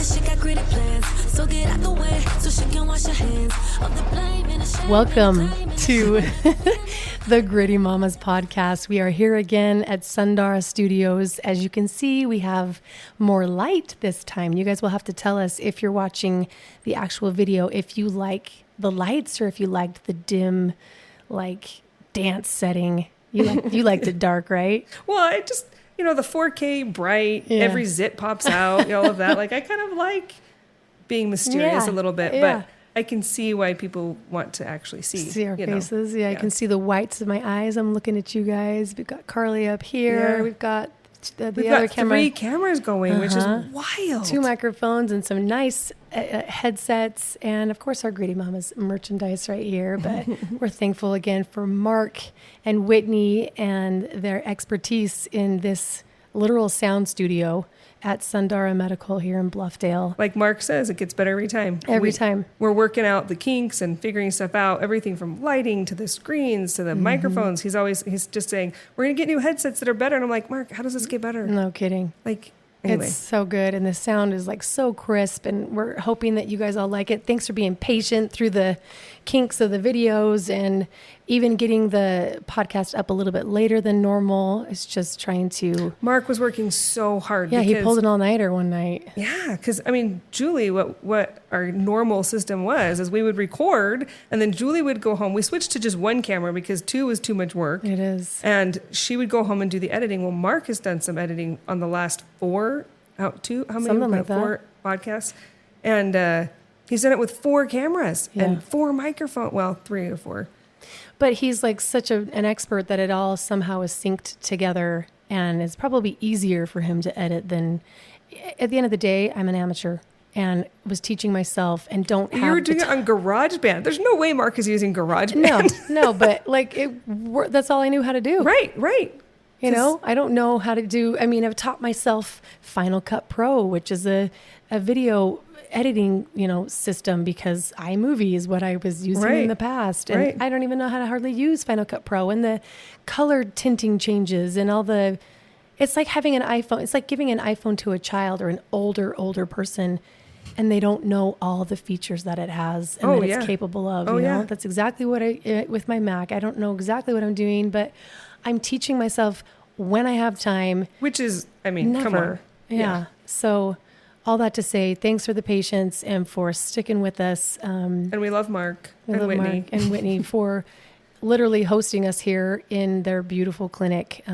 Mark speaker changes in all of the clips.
Speaker 1: she got gritty plans. So get out the way so she can wash her hands of the blame and the shame.
Speaker 2: Welcome to the Gritty Mamas podcast. We are here again at Sundara Studios. As you can see, we have more light this time. You guys will have to tell us if you're watching the actual video, if you like the lights or if you liked the dim, like dance setting. You liked it dark, right?
Speaker 3: Well, I just, the 4K bright, every zit pops out, all of that. Like, I kind of like being mysterious a little bit, but I can see why people want to actually see
Speaker 2: our faces. Yeah, I can see the whites of my eyes. I'm looking at you guys. We've got Carly up here. We've got the other camera.
Speaker 3: 3 cameras going, which is wild.
Speaker 2: 2 microphones and some nice headsets, and of course our Gritty Mamas merchandise right here. But we're thankful again for Mark and Whitney and their expertise in this literal sound studio at Sundara Medical here in Bluffdale.
Speaker 3: Like Mark says, it gets better every time.
Speaker 2: Every time.
Speaker 3: We're working out the kinks and figuring stuff out, everything from lighting to the screens to the microphones. He's just saying, we're going to get new headsets that are better. And I'm like, Mark, how does this get better?
Speaker 2: No kidding.
Speaker 3: Anyway.
Speaker 2: It's so good, and the sound is so crisp, and we're hoping that you guys all like it. Thanks for being patient through the kinks of the videos and even getting the podcast up a little bit later than normal. It's just trying to...
Speaker 3: Mark was working so hard.
Speaker 2: Yeah, he pulled an all-nighter one night.
Speaker 3: Yeah, because, Julie, what our normal system was is we would record, and then Julie would go home. We switched to just 1 camera because 2 was too much work.
Speaker 2: It is.
Speaker 3: And she would go home and do the editing. Well, Mark has done some editing on the last 4, how many?
Speaker 2: Something like that.
Speaker 3: 4 podcasts. And he's done it with 4 cameras and 4 microphones. Well, 3 or 4.
Speaker 2: But he's such an expert that it all somehow is synced together, and it's probably easier for him to edit than... At the end of the day, I'm an amateur and was teaching myself and don't have...
Speaker 3: You were doing it on GarageBand. There's no way Mark is using GarageBand.
Speaker 2: No, but that's all I knew how to do.
Speaker 3: Right.
Speaker 2: I don't know how to do... I've taught myself Final Cut Pro, which is a video editing, system, because iMovie is what I was using in the past. And I don't even know how to hardly use Final Cut Pro, and the color tinting changes and all the... It's like having an iPhone. It's like giving an iPhone to a child or an older person, and they don't know all the features that it has and that it's capable of. That's exactly what with my Mac. I don't know exactly what I'm doing, but I'm teaching myself when I have time.
Speaker 3: Which is,
Speaker 2: never.
Speaker 3: Come on.
Speaker 2: Yeah. So all that to say, thanks for the patience and for sticking with us.
Speaker 3: And we love Mark and Whitney
Speaker 2: for literally hosting us here in their beautiful clinic.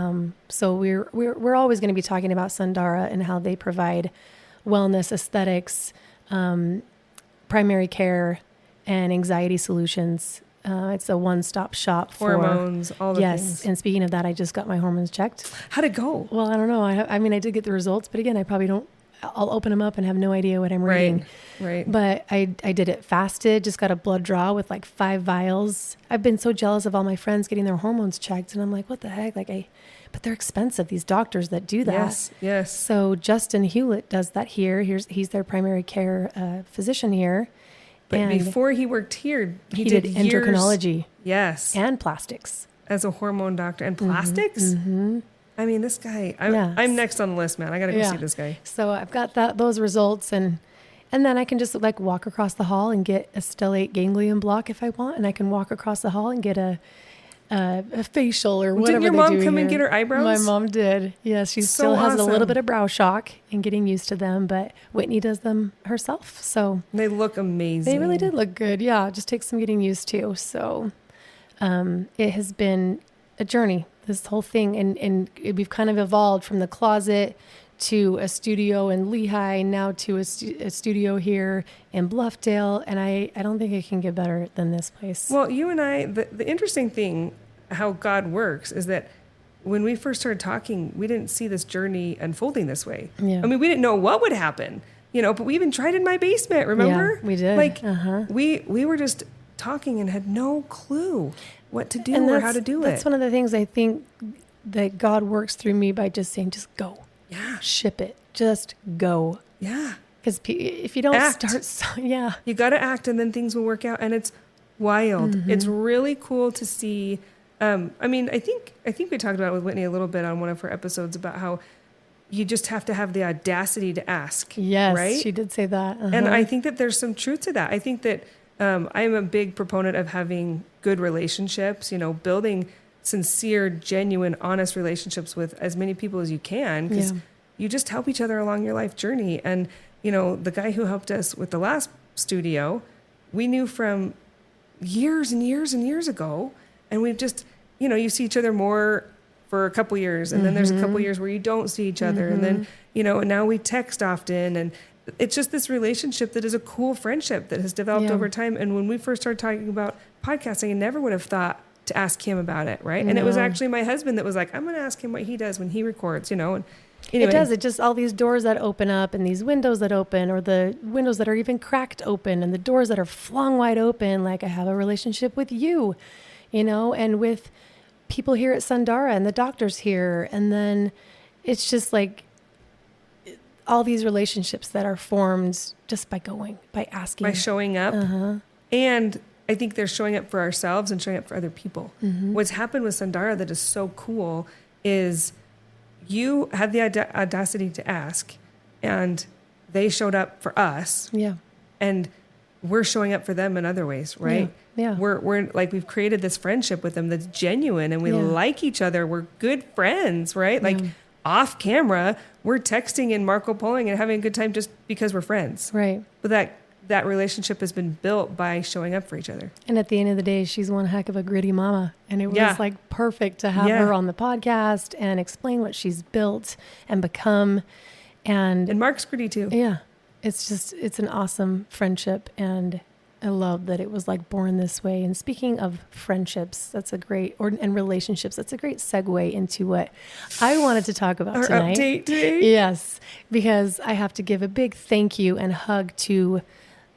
Speaker 2: So we're always going to be talking about Sundara and how they provide wellness, aesthetics, primary care, and anxiety solutions. It's a one-stop shop for
Speaker 3: hormones, all the things.
Speaker 2: Yes, and speaking of that, I just got my hormones checked.
Speaker 3: How'd it go?
Speaker 2: Well, I don't know. I did get the results, but again, I probably don't. I'll open them up and have no idea what I'm reading.
Speaker 3: Right.
Speaker 2: But I did it fasted, just got a blood draw with 5 vials. I've been so jealous of all my friends getting their hormones checked. And I'm like, what the heck? But they're expensive, these doctors that do that.
Speaker 3: Yes.
Speaker 2: So Justin Hewlett does that here. He's their primary care physician here.
Speaker 3: But before he worked here, he
Speaker 2: did
Speaker 3: years,
Speaker 2: endocrinology.
Speaker 3: Yes.
Speaker 2: And plastics.
Speaker 3: As a hormone doctor. And plastics?
Speaker 2: Mm-hmm.
Speaker 3: This guy, I'm next on the list, man. I got to go see this guy.
Speaker 2: So I've got those results, and then I can just walk across the hall and get a stellate ganglion block if I want, and I can walk across the hall and get a facial or whatever.
Speaker 3: Didn't your mom come and get her eyebrows?
Speaker 2: My mom did. Yeah, she still has a little bit of brow shock and getting used to them, but Whitney does them herself. So
Speaker 3: they look amazing.
Speaker 2: They really did look good. Yeah, it just takes some getting used to. So it has been a journey, this whole thing, and we've kind of evolved from the closet to a studio in Lehigh, now to a studio here in Bluffdale, and I don't think it can get better than this place.
Speaker 3: Well, you and I, the interesting thing, how God works, is that when we first started talking, we didn't see this journey unfolding this way.
Speaker 2: Yeah.
Speaker 3: We didn't know what would happen, but we even tried in my basement, remember?
Speaker 2: Yeah, we did.
Speaker 3: We were just talking and had no clue what to do or how to do it.
Speaker 2: That's one of the things I think that God works through me by just saying, just go.
Speaker 3: Yeah.
Speaker 2: Ship it. Just go.
Speaker 3: Yeah.
Speaker 2: Because if you don't start,
Speaker 3: you got to act, and then things will work out. And it's wild. Mm-hmm. It's really cool to see. I think we talked about it with Whitney a little bit on one of her episodes about how you just have to have the audacity to ask.
Speaker 2: Yes,
Speaker 3: right?
Speaker 2: She did say that.
Speaker 3: And I think that there's some truth to that. I think that I'm a big proponent of having good relationships, building sincere, genuine, honest relationships with as many people as you can, because you just help each other along your life journey. And, the guy who helped us with the last studio, we knew from years and years and years ago. And we've just, you see each other more for a couple years. And then there's a couple years where you don't see each other. And then, and now we text often. And it's just this relationship that is a cool friendship that has developed over time. And when we first started talking about podcasting, I never would have thought to ask him about it, right? And it was actually my husband that was like, I'm going to ask him what he does when he records, And anyway.
Speaker 2: It does. It just all these doors that open up and these windows that open, or the windows that are even cracked open, and the doors that are flung wide open. Like I have a relationship with you, and with people here at Sundara and the doctors here. And then it's just like all these relationships that are formed just by asking. By
Speaker 3: showing up. And I think they're showing up for ourselves and showing up for other people. What's happened with Sundara that is so cool is you had the audacity to ask, and they showed up for us.
Speaker 2: Yeah.
Speaker 3: And we're showing up for them in other ways, right?
Speaker 2: Yeah.
Speaker 3: We're like, we've created this friendship with them that's genuine, and we like each other. We're good friends, right? Like off camera, we're texting and Marco Poloing and having a good time just because we're friends.
Speaker 2: Right.
Speaker 3: But that relationship has been built by showing up for each other.
Speaker 2: And at the end of the day, she's one heck of a gritty mama. And it was like perfect to have her on the podcast and explain what she's built and become. And
Speaker 3: Mark's gritty too.
Speaker 2: Yeah. It's an awesome friendship. And I love that it was like born this way. And speaking of friendships, and relationships, that's a great segue into what I wanted to talk about tonight.
Speaker 3: Our update today?
Speaker 2: Yes, because I have to give a big thank you and hug to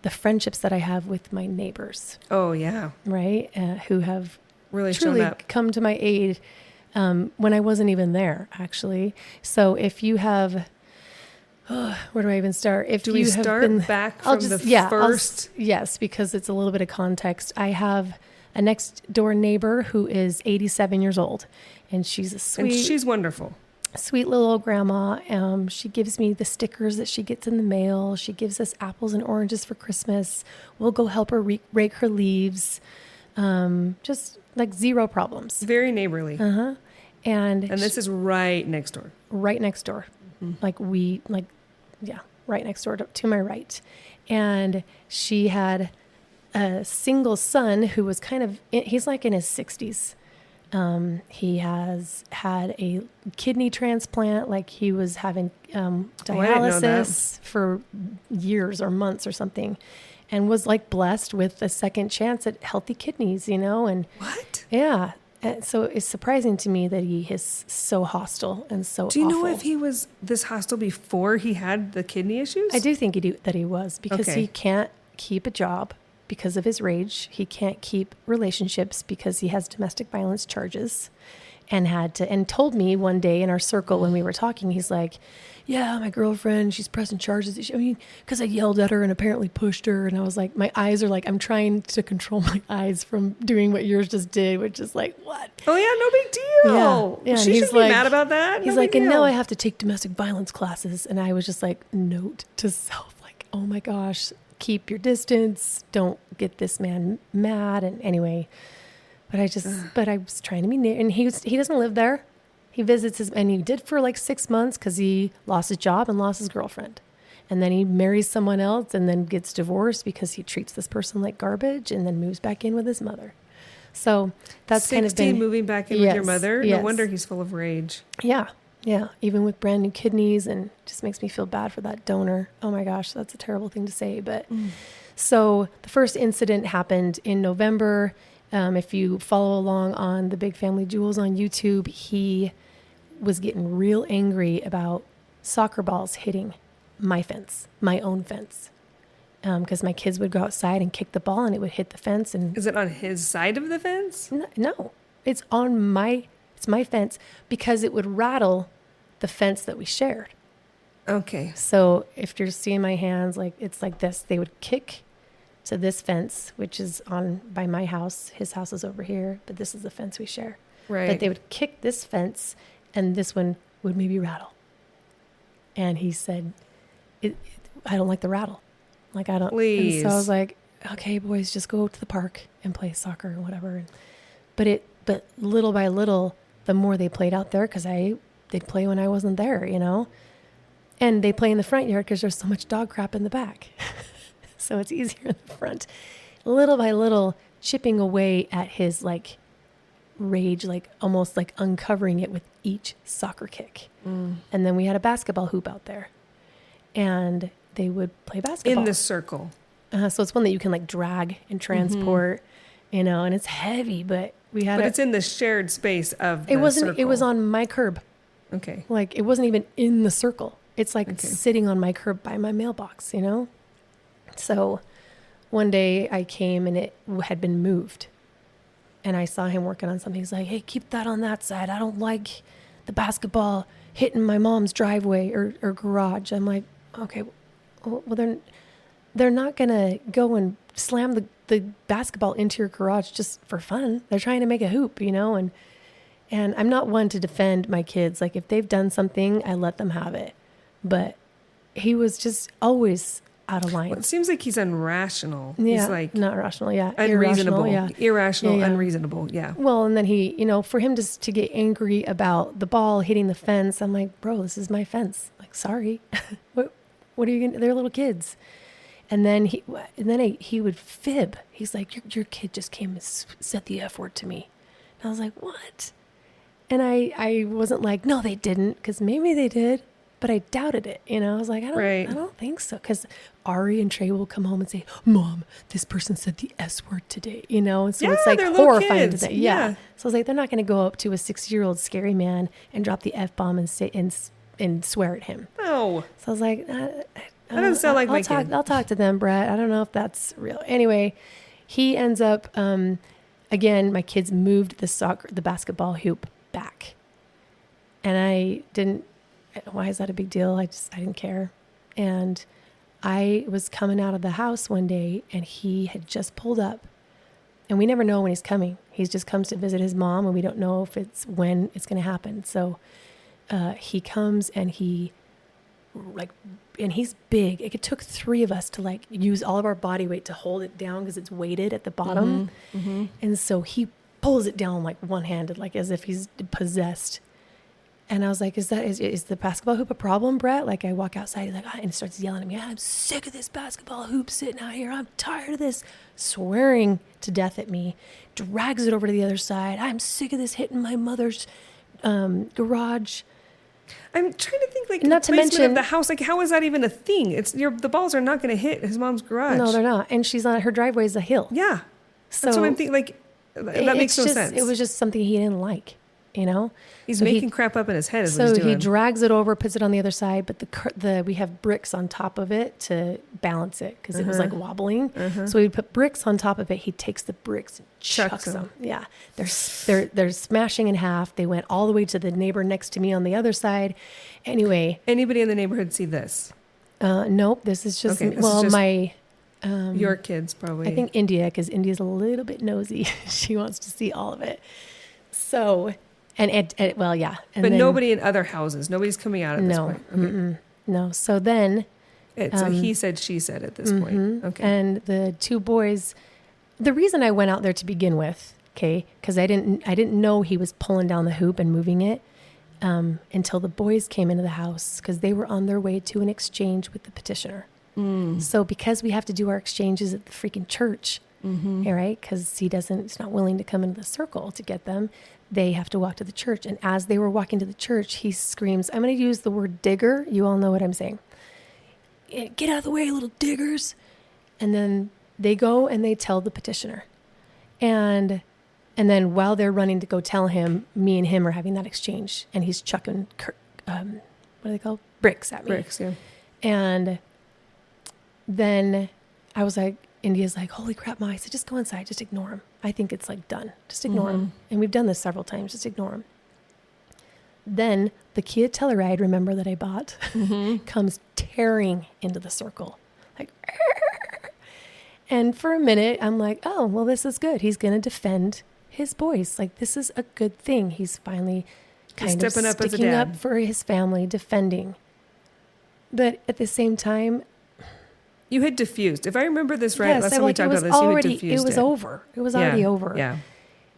Speaker 2: the friendships that I have with my neighbors.
Speaker 3: Oh, yeah.
Speaker 2: Right? Who have
Speaker 3: really
Speaker 2: truly come to my aid when I wasn't even there, actually. So if you have... where do I even start?
Speaker 3: Do we start back from the first?
Speaker 2: Yes, because it's a little bit of context. I have a next door neighbor who is 87 years old, and she's
Speaker 3: she's wonderful.
Speaker 2: Sweet little old grandma. She gives me the stickers that she gets in the mail. She gives us apples and oranges for Christmas. We'll go help her rake her leaves. Just like zero problems.
Speaker 3: Very neighborly. And this is right next door.
Speaker 2: Right next door. Right next door to my right. And she had a single son who was he's like in his 60s. He has had a kidney transplant, like he was having dialysis for years or months or something, and was like blessed with a second chance at healthy kidneys, and
Speaker 3: what?
Speaker 2: Yeah. And so it's surprising to me that he is so hostile and so
Speaker 3: Do you
Speaker 2: awful.
Speaker 3: know if he was this hostile before he had the kidney issues?
Speaker 2: I do think that he was, because he can't keep a job because of his rage. He can't keep relationships because he has domestic violence charges, and told me one day in our circle when we were talking, he's like, yeah, my girlfriend, she's pressing charges. Because I yelled at her and apparently pushed her. And I was like, my eyes are like, I'm trying to control my eyes from doing what yours just did, which is like, what?
Speaker 3: Oh, yeah, no big deal.
Speaker 2: Yeah.
Speaker 3: She shouldn't be mad about that.
Speaker 2: He's like, and now I have to take domestic violence classes. And I was just like, note to self, like, oh my gosh, keep your distance. Don't get this man mad. And anyway, but I was trying to be near, and he doesn't live there. He visits and he did for like 6 months because he lost his job and lost his girlfriend. And then he marries someone else and then gets divorced because he treats this person like garbage, and then moves back in with his mother. So that's kind of been...
Speaker 3: moving back in with your mother?
Speaker 2: Yes.
Speaker 3: No wonder he's full of rage.
Speaker 2: Yeah. Yeah. Even with brand new kidneys, and just makes me feel bad for that donor. Oh my gosh, that's a terrible thing to say. But so the first incident happened in November. If you follow along on the Big Family Jewels on YouTube, he was getting real angry about soccer balls hitting my fence, my own fence. Because my kids would go outside and kick the ball and it would hit the fence. And
Speaker 3: is it on his side of the fence?
Speaker 2: No, it's my fence, because it would rattle the fence that we shared.
Speaker 3: Okay.
Speaker 2: So if you're seeing my hands, like it's like this, they would kick to this fence, which is on by my house. His house is over here, but this is the fence we share.
Speaker 3: Right.
Speaker 2: But they would kick this fence, and this one would maybe rattle. And he said, I don't like the rattle. Like, I don't.
Speaker 3: Please.
Speaker 2: And so I was like, okay, boys, just go to the park and play soccer or whatever. But little by little, the more they played out there, because they'd play when I wasn't there, you know? And they play in the front yard because there's so much dog crap in the back. So it's easier in the front. Little by little, chipping away at his like rage, like almost like uncovering it with each soccer kick. And then we had a basketball hoop out there. And they would play basketball.
Speaker 3: In the circle.
Speaker 2: So it's one that you can like drag and transport, you know, and it's heavy, but we had
Speaker 3: it's in the shared space of the circle.
Speaker 2: It was on my curb.
Speaker 3: Okay.
Speaker 2: Like, it wasn't even in the circle. It's like sitting on my curb by my mailbox, you know? So one day I came and it had been moved. And I saw him working on something. He's like, hey, keep that on that side. I don't like the basketball hitting my mom's driveway or garage. I'm like, okay, well, they're not going to go and slam the basketball into your garage just for fun. They're trying to make a hoop, you know? And I'm not one to defend my kids. Like, if they've done something, I let them have it. But he was just always out of line.
Speaker 3: Well, it seems like he's unrational.
Speaker 2: Yeah,
Speaker 3: He's like
Speaker 2: not rational. Yeah,
Speaker 3: unreasonable.
Speaker 2: Irrational. Yeah.
Speaker 3: Unreasonable. Yeah.
Speaker 2: Well, and then he, you know, for him to get angry about the ball hitting the fence, I'm like, bro, this is my fence. Like, sorry, what are you gonna? They're little kids. And then he would fib. He's like, your kid just came and said the F word to me. And I was like, what? And I wasn't like, no, they didn't, because maybe they did. But I doubted it, you know. I was like, I don't think so, because Ari and Trey will come home and say, Mom, this person said the S word today, you know. And so it's like horrifying to say, yeah. So I was like, they're not going to go up to a 6-year-old scary man and drop the F bomb and say and swear at him.
Speaker 3: No.
Speaker 2: So I was like,
Speaker 3: that doesn't sound like my kid.
Speaker 2: I'll talk to them, Brett. I don't know if that's real. Anyway, he ends up again. My kids moved the basketball hoop back, and I didn't. Why is that a big deal? I didn't care. And I was coming out of the house one day and he had just pulled up, and we never know when he's coming. He just comes to visit his mom, and we don't know if it's when it's going to happen. So he comes and he's big. It took 3 of us to like use all of our body weight to hold it down because it's weighted at the bottom. And so he pulls it down like one-handed, like as if he's possessed. And I was like, is the basketball hoop a problem, Brett? Like, I walk outside, he's like, and he starts yelling at me, I'm sick of this basketball hoop sitting out here. I'm tired of this, swearing to death at me, drags it over to the other side. I'm sick of this hitting my mother's garage.
Speaker 3: I'm trying to think, like,
Speaker 2: not
Speaker 3: the
Speaker 2: to
Speaker 3: placement
Speaker 2: mention
Speaker 3: of the house. Like, how is that even a thing? The balls are not going to hit his mom's garage.
Speaker 2: No, they're not. And she's on her driveway is a hill.
Speaker 3: Yeah.
Speaker 2: So
Speaker 3: that's what I'm thinking. Like, that makes no sense.
Speaker 2: It was just something he didn't like. You know,
Speaker 3: he's making crap up in his head.
Speaker 2: So he drags it over, puts it on the other side, but we have bricks on top of it to balance it because it was like wobbling. So he'd put bricks on top of it. He takes the bricks and chucks them. Yeah, they're smashing in half. They went all the way to the neighbor next to me on the other side. Anyway,
Speaker 3: anybody in the neighborhood see this?
Speaker 2: Nope. This is just my.
Speaker 3: Your kids probably.
Speaker 2: I think India, because India's a little bit nosy. She wants to see all of it. So. And well, yeah. And
Speaker 3: but then, nobody in other houses. Nobody's coming out at this point. Okay.
Speaker 2: No. So then.
Speaker 3: It's a he said, she said at this point. Okay.
Speaker 2: And the 2 boys, the reason I went out there to begin with, okay, because I didn't know he was pulling down the hoop and moving it until the boys came into the house because they were on their way to an exchange with the petitioner. So because we have to do our exchanges at the freaking church, right? Because he's not willing to come into the circle to get them. They have to walk to the church. And as they were walking to the church, he screams, I'm going to use the word digger. You all know what I'm saying. Get out of the way, little diggers. And then they go and they tell the petitioner. And then while they're running to go tell him, me and him are having that exchange. And he's chucking, what are they called? Bricks at me.
Speaker 3: Bricks, yeah.
Speaker 2: And then I was like, India's like, holy crap, Ma. I said, just go inside. Just ignore him. I think it's like done. Just ignore him. And we've done this several times. Just ignore him. Then the Kia Telluride, remember that I bought, comes tearing into the circle. Like, argh. And for a minute, I'm like, oh, well, this is good. He's going to defend his boys. Like, this is a good thing. He's finally kind of sticking up for his family, defending. But at the same time,
Speaker 3: you had diffused. If I remember this right,
Speaker 2: yes,
Speaker 3: last time we talked about this, you had diffused
Speaker 2: it was over. It was already over.
Speaker 3: Yeah.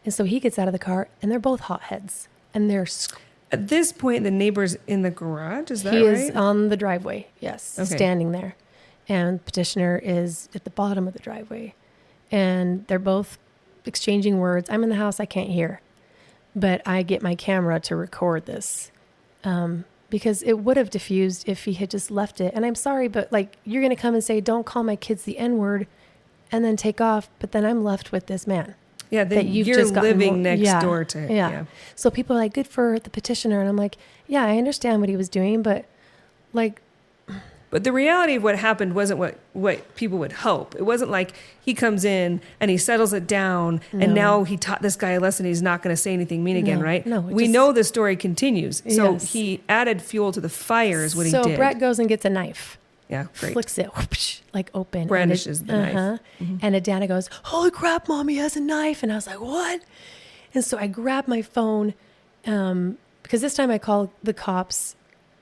Speaker 2: And so he gets out of the car, and they're both hotheads, and they're.
Speaker 3: At this point, the neighbor's in the garage. Is that right?
Speaker 2: He is on the driveway. Yes,
Speaker 3: Okay.
Speaker 2: standing there, and petitioner is at the bottom of the driveway, and they're both exchanging words. I'm in the house. I can't hear, but I get my camera to record this. Because it would have diffused if he had just left it. And I'm sorry, but like, you're going to come and say, don't call my kids the N-word, and then take off. But then I'm left with this man.
Speaker 3: Yeah,
Speaker 2: that you've
Speaker 3: you're
Speaker 2: just
Speaker 3: living next door to.
Speaker 2: Yeah. So people are like, good for the petitioner. And I'm like, yeah, I understand what he was doing, but like.
Speaker 3: But the reality of what happened wasn't what people would hope. It wasn't like he comes in and he settles it down and now he taught this guy a lesson. He's not going to say anything mean again, right?
Speaker 2: No.
Speaker 3: We know the story continues. So
Speaker 2: Yes.
Speaker 3: he added fuel to the fire is what he did.
Speaker 2: So Brett goes and gets a knife.
Speaker 3: Yeah, great.
Speaker 2: Flicks it, whoosh, like open.
Speaker 3: Brandishes the knife.
Speaker 2: And Adana goes, holy crap, Mommy has a knife. And I was like, what? And so I grabbed my phone because this time I called the cops.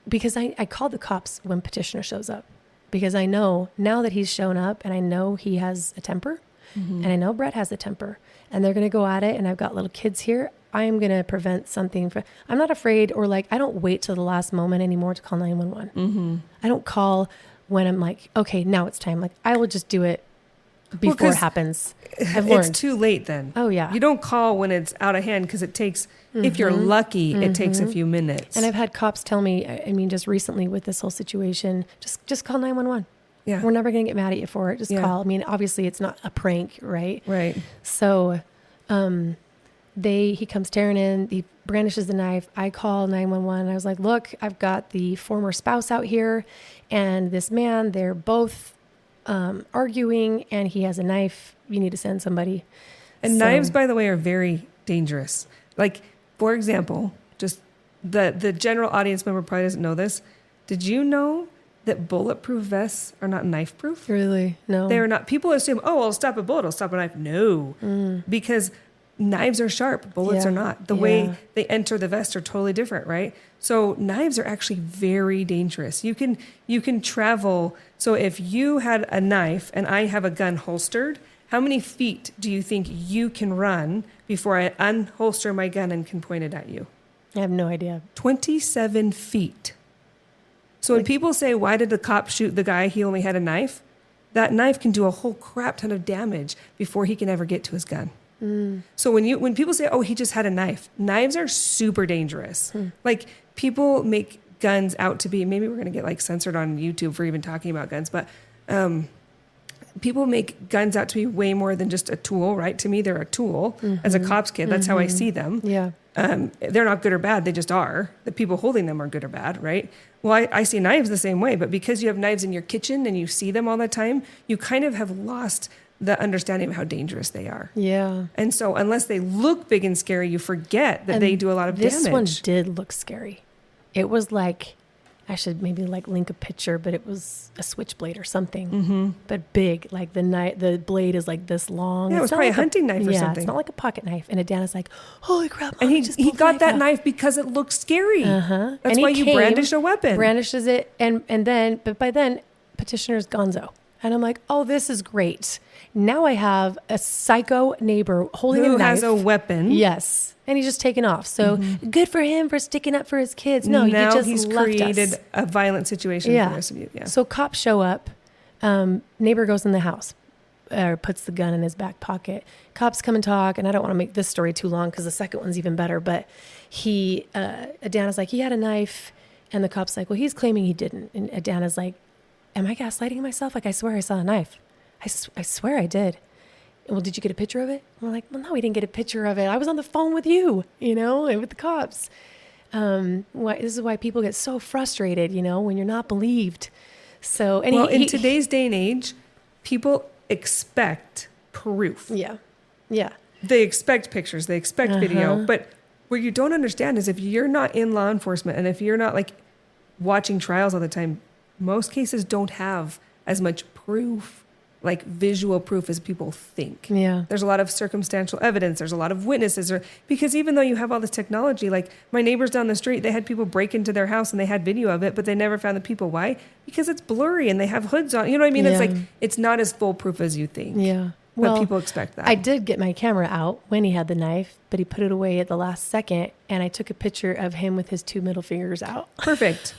Speaker 2: Because I called the cops when petitioner shows up, because I know now that he's shown up and I know he has a temper and I know Brett has a temper and they're going to go at it. And I've got little kids here. I am going to prevent something. I'm not afraid, or like, I don't wait till the last moment anymore to call 911. I don't call when I'm like, okay, now it's time. Like, I will just do it before it happens. I've learned.
Speaker 3: It's too late then.
Speaker 2: Oh yeah.
Speaker 3: You don't call when it's out of hand, because it takes, if you're lucky, it takes a few minutes.
Speaker 2: And I've had cops tell me, I mean, just recently with this whole situation, just call 911.
Speaker 3: Yeah.
Speaker 2: We're never going to get mad at you for it. Just
Speaker 3: Yeah.
Speaker 2: call. I mean, obviously it's not a prank, right?
Speaker 3: Right.
Speaker 2: So, he comes tearing in, he brandishes the knife. I call 911. I was like, look, I've got the former spouse out here and this man, they're both arguing and he has a knife. You need to send somebody.
Speaker 3: And knives, by the way, are very dangerous. Like, for example, just the general audience member probably doesn't know this. Did you know that bulletproof vests are not knife proof?
Speaker 2: Really? No.
Speaker 3: They're not. People assume, oh, I'll stop a bullet, I'll stop a knife. No, because knives are sharp, bullets
Speaker 2: Yeah.
Speaker 3: are not. The way they enter the vest are totally different, right? So knives are actually very dangerous. You can travel. So if you had a knife and I have a gun holstered, how many feet do you think you can run before I unholster my gun and can point it at you?
Speaker 2: I have no idea.
Speaker 3: 27 feet. So when people say, why did the cop shoot the guy? He only had a knife. That knife can do a whole crap ton of damage before he can ever get to his gun. So when people say, oh, he just had a knife, knives are super dangerous. Like, people make guns out to be, maybe we're going to get like censored on YouTube for even talking about guns, but people make guns out to be way more than just a tool, right? To me, they're a tool. As a cop's kid, that's how I see them.
Speaker 2: Yeah.
Speaker 3: They're not good or bad. They just are. The people holding them are good or bad, right? Well, I see knives the same way, but because you have knives in your kitchen and you see them all the time, you kind of have lost the understanding of how dangerous they are.
Speaker 2: Yeah.
Speaker 3: And so unless they look big and scary, you forget that they do a lot of damage.
Speaker 2: This one did look scary. It was like, I should maybe like link a picture, but it was a switchblade or something, but big. Like the blade is like this long.
Speaker 3: Yeah, it was
Speaker 2: It's not
Speaker 3: probably
Speaker 2: like
Speaker 3: a hunting knife or
Speaker 2: yeah,
Speaker 3: something.
Speaker 2: It's not like a pocket knife. And Adana's like, holy crap.
Speaker 3: And
Speaker 2: Mommy
Speaker 3: he
Speaker 2: just
Speaker 3: he
Speaker 2: pulled the
Speaker 3: got that
Speaker 2: out.
Speaker 3: knife because it looked scary. That's
Speaker 2: And
Speaker 3: why
Speaker 2: he
Speaker 3: you
Speaker 2: came,
Speaker 3: brandish a weapon.
Speaker 2: Brandishes it. And then, but by then, petitioner's gonzo. And I'm like, oh, this is great. Now I have a psycho neighbor holding a
Speaker 3: Who
Speaker 2: knife.
Speaker 3: has a weapon.
Speaker 2: Yes. And he's just taken off. So good for him for sticking up for his kids. No,
Speaker 3: now
Speaker 2: you just
Speaker 3: he's
Speaker 2: left
Speaker 3: created
Speaker 2: us.
Speaker 3: a violent situation for the rest of you. Yeah.
Speaker 2: So cops show up. Neighbor goes in the house, or puts the gun in his back pocket. Cops come and talk, and I don't want to make this story too long because the second one's even better. But Adana's like, he had a knife, and the cop's like, well, he's claiming he didn't. And Adana's like, am I gaslighting myself? Like, I swear I saw a knife. I swear I did. Well, did you get a picture of it? And we're like, well, no, we didn't get a picture of it. I was on the phone with you, and with the this is why people get so frustrated, when you're not believed. So, and
Speaker 3: in today's day and age, people expect proof.
Speaker 2: Yeah. Yeah.
Speaker 3: They expect pictures. They expect video. But what you don't understand is if you're not in law enforcement and if you're not like watching trials all the time, most cases don't have as much proof like visual proof as people think.
Speaker 2: Yeah.
Speaker 3: There's a lot of circumstantial evidence. There's a lot of witnesses, because even though you have all this technology, like my neighbors down the street, they had people break into their house and they had video of it, but they never found the people. Why? Because it's blurry and they have hoods on. You know what I mean?
Speaker 2: Yeah.
Speaker 3: It's like, it's not as foolproof as you think.
Speaker 2: Yeah.
Speaker 3: But people expect that.
Speaker 2: I did get my camera out when he had the knife, but he put it away at the last second, and I took a picture of him with his 2 middle fingers out.
Speaker 3: Perfect.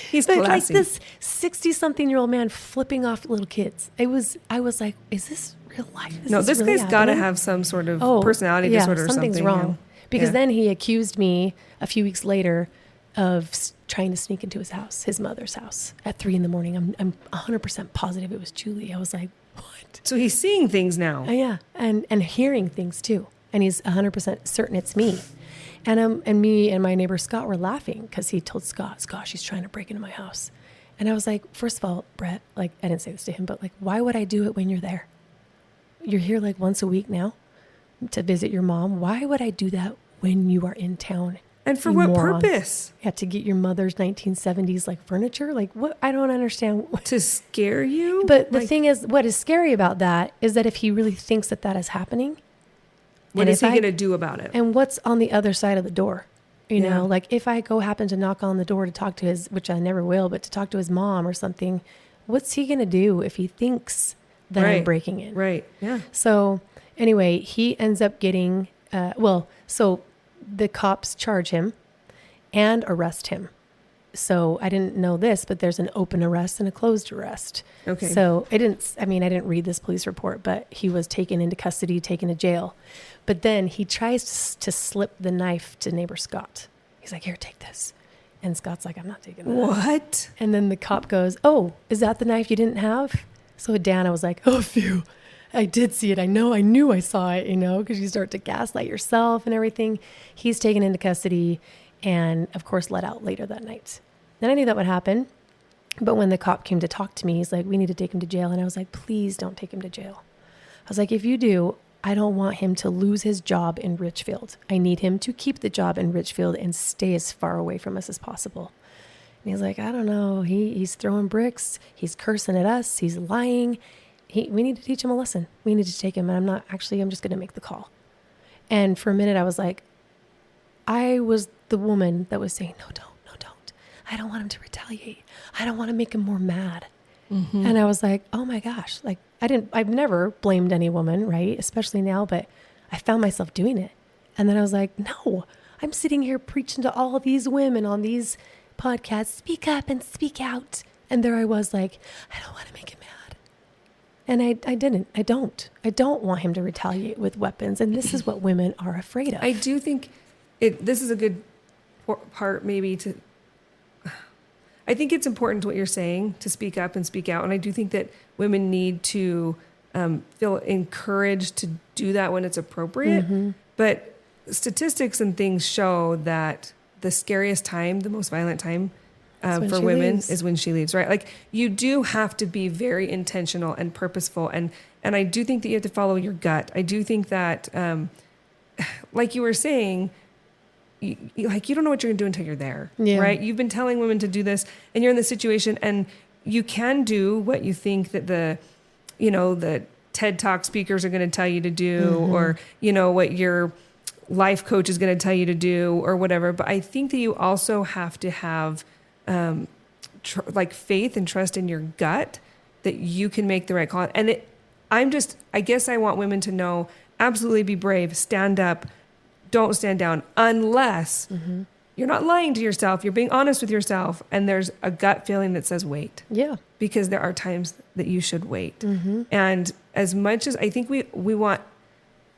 Speaker 3: He's
Speaker 2: but
Speaker 3: classy.
Speaker 2: Like this 60-something-year-old man flipping off little kids. I was like, is this real life?
Speaker 3: No, this
Speaker 2: really
Speaker 3: guy's got to
Speaker 2: happening?
Speaker 3: have some sort of personality disorder or something.
Speaker 2: Something's wrong.
Speaker 3: Yeah.
Speaker 2: Because then he accused me a few weeks later of trying to sneak into his house, his mother's house, at 3 a.m. I'm 100% positive it was Julie. I was like, what?
Speaker 3: So he's seeing things now.
Speaker 2: Yeah, and hearing things too. And he's 100% certain it's me. And me and my neighbor Scott were laughing because he told Scott, she's trying to break into my house. And I was like, first of all, Brett, like, I didn't say this to him, but like, why would I do it when you're there? You're here like once a week now to visit your mom. Why would I do that when you are in town?
Speaker 3: And for what purpose?
Speaker 2: Yeah, to get your mother's 1970s like furniture? Like, what? I don't understand.
Speaker 3: To scare you?
Speaker 2: But the thing is, what is scary about that is that if he really thinks that is happening,
Speaker 3: what is he going to do about it?
Speaker 2: And what's on the other side of the door? You know, like if I happen to knock on the door to talk to his, which I never will, but to talk to his mom or something, what's he going to do if he thinks that I'm breaking in?
Speaker 3: Right. Yeah.
Speaker 2: So anyway, he ends up getting, so the cops charge him and arrest him. So I didn't know this, but there's an open arrest and a closed arrest.
Speaker 3: Okay.
Speaker 2: So I didn't read this police report, but he was taken into custody, taken to jail. But then he tries to slip the knife to neighbor Scott. He's like, here, take this. And Scott's like, I'm not taking that.
Speaker 3: What?
Speaker 2: And then the cop goes, oh, is that the knife you didn't have? So Dana was like, oh, phew. I did see it. I knew I saw it, because you start to gaslight yourself and everything. He's taken into custody and, of course, let out later that night. Then I knew that would happen. But when the cop came to talk to me, he's like, we need to take him to jail. And I was like, please don't take him to jail. I was like, if you do, I don't want him to lose his job in Richfield. I need him to keep the job in Richfield and stay as far away from us as possible. And he's like, I don't know. He's throwing bricks. He's cursing at us. He's lying. We need to teach him a lesson. We need to take him. And I'm just going to make the call. And for a minute, I was like, I was the woman that was saying, no, don't. I don't want him to retaliate. I don't want to make him more mad. Mm-hmm. And I was like, oh my gosh, like I've never blamed any woman, right? Especially now, but I found myself doing it. And then I was like, no, I'm sitting here preaching to all of these women on these podcasts, speak up and speak out. And there I was like, I don't want to make him mad. And I didn't. I don't want him to retaliate with weapons. And this is what women are afraid of.
Speaker 3: I do think this is a good part maybe I think it's important what you're saying, to speak up and speak out. And I do think that women need to feel encouraged to do that when it's appropriate. Mm-hmm. But statistics and things show that the scariest time, the most violent time for women is when she leaves, right? Like you do have to be very intentional and purposeful. And I do think that you have to follow your gut. I do think that, like you were saying, you don't know what you're going to do until you're there, right? You've been telling women to do this and you're in this situation, and you can do what you think that the TED Talk speakers are going to tell you to do, mm-hmm. or, what your life coach is going to tell you to do or whatever. But I think that you also have to have faith and trust in your gut that you can make the right call. And I guess I want women to know, absolutely be brave, stand up, don't stand down, unless mm-hmm. you're not lying to yourself. You're being honest with yourself. And there's a gut feeling that says, wait.
Speaker 2: Yeah.
Speaker 3: Because there are times that you should wait.
Speaker 2: Mm-hmm.
Speaker 3: And as much as I think we want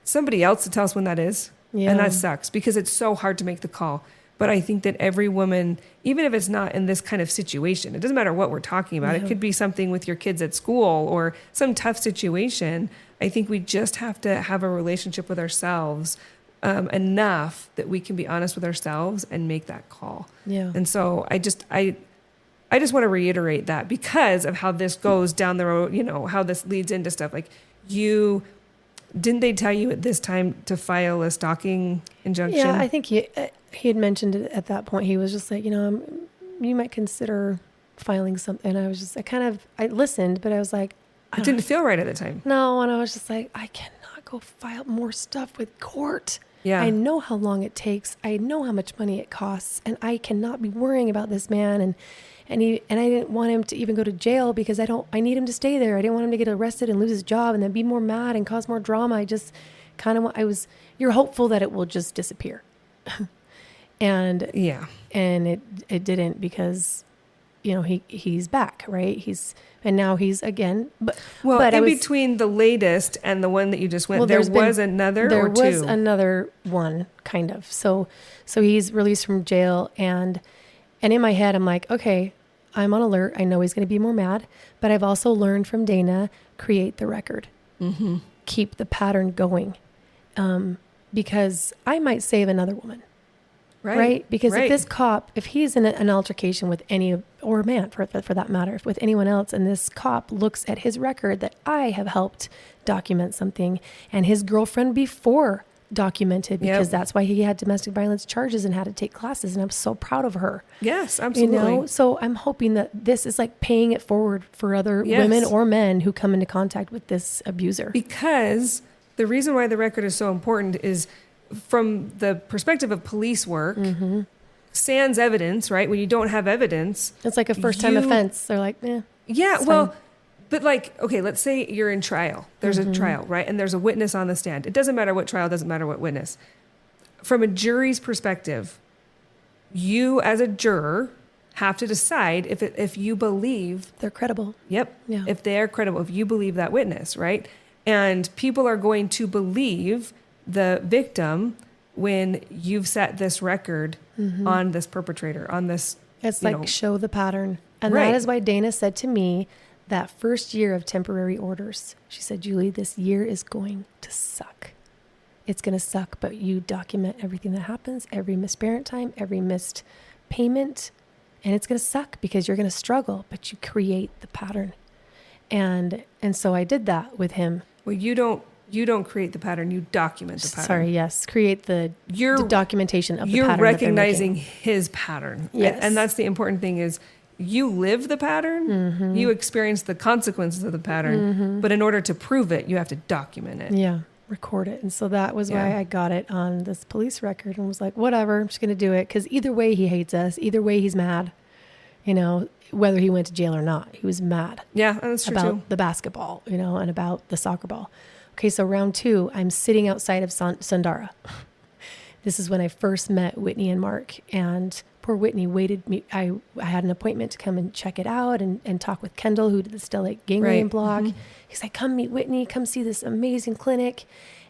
Speaker 3: somebody else to tell us when that is, and that sucks because it's so hard to make the call. But I think that every woman, even if it's not in this kind of situation, it doesn't matter what we're talking about. Yeah. It could be something with your kids at school or some tough situation. I think we just have to have a relationship with ourselves enough that we can be honest with ourselves and make that call. Yeah. And so I just want to reiterate that because of how this goes down the road, how this leads into stuff. Like didn't they tell you at this time to file a stalking injunction?
Speaker 2: Yeah, I think he had mentioned it at that point. He was just like, you might consider filing something. And I was just, I listened, but I was like,
Speaker 3: It didn't feel right at the time.
Speaker 2: No, and I was just like, I cannot go file more stuff with court.
Speaker 3: Yeah.
Speaker 2: I know how long it takes. I know how much money it costs, and I cannot be worrying about this man. And I didn't want him to even go to jail because I need him to stay there. I didn't want him to get arrested and lose his job and then be more mad and cause more drama. I just kind of you're hopeful that it will just disappear. And it didn't, because he's back, right? Now he's again, but
Speaker 3: between the latest and the one that you just went, there was
Speaker 2: another one, kind of. So he's released from jail, and in my head I'm like, okay, I'm on alert. I know he's going to be more mad, but I've also learned from Dana, create the record, keep the pattern going, because I might save another woman. Right? Because if this cop, if he's in an altercation with or a man for that matter, with anyone else, and this cop looks at his record that I have helped document something, and his girlfriend before documented, because that's why he had domestic violence charges and had to take classes, and I'm so proud of her.
Speaker 3: Yes, absolutely.
Speaker 2: So I'm hoping that this is like paying it forward for other women or men who come into contact with this abuser.
Speaker 3: Because the reason why the record is so important is, from the perspective of police work, sans evidence, right? When you don't have evidence,
Speaker 2: it's like a first-time offense. They're like,
Speaker 3: fine. But like, okay, let's say you're in trial. There's a trial, right? And there's a witness on the stand. It doesn't matter what trial, doesn't matter what witness. From a jury's perspective, you as a juror have to decide if you believe
Speaker 2: they're credible.
Speaker 3: Yep.
Speaker 2: Yeah.
Speaker 3: If they are credible, if you believe that witness, right? And people are going to believe the victim when you've set this record on this perpetrator, on this.
Speaker 2: It's like, show the pattern. And that is why Dana said to me that first year of temporary orders, she said, Julie, this year is going to suck. It's going to suck, but you document everything that happens, every missed parent time, every missed payment, and it's going to suck because you're going to struggle, but you create the pattern. And so I did that with him.
Speaker 3: Well, you don't create the pattern, you document the pattern.
Speaker 2: Sorry, yes. Create the documentation of the pattern.
Speaker 3: You're recognizing his pattern.
Speaker 2: Yes.
Speaker 3: And that's the important thing is you live the pattern, you experience the consequences of the pattern, but in order to prove it, you have to document it.
Speaker 2: Yeah, record it. And so that was why I got it on this police record and was like, whatever, I'm just going to do it. Because either way, he hates us. Either way, he's mad. Whether he went to jail or not, he was mad.
Speaker 3: Yeah, that's true
Speaker 2: about
Speaker 3: too.
Speaker 2: the basketball, and about the soccer ball. Okay, so round 2, I'm sitting outside of Sundara. This is when I first met Whitney and Mark, and poor Whitney waited me. I had an appointment to come and check it out and talk with Kendall, who did the Still Lake Gangrene blog. He's like, come meet Whitney, come see this amazing clinic.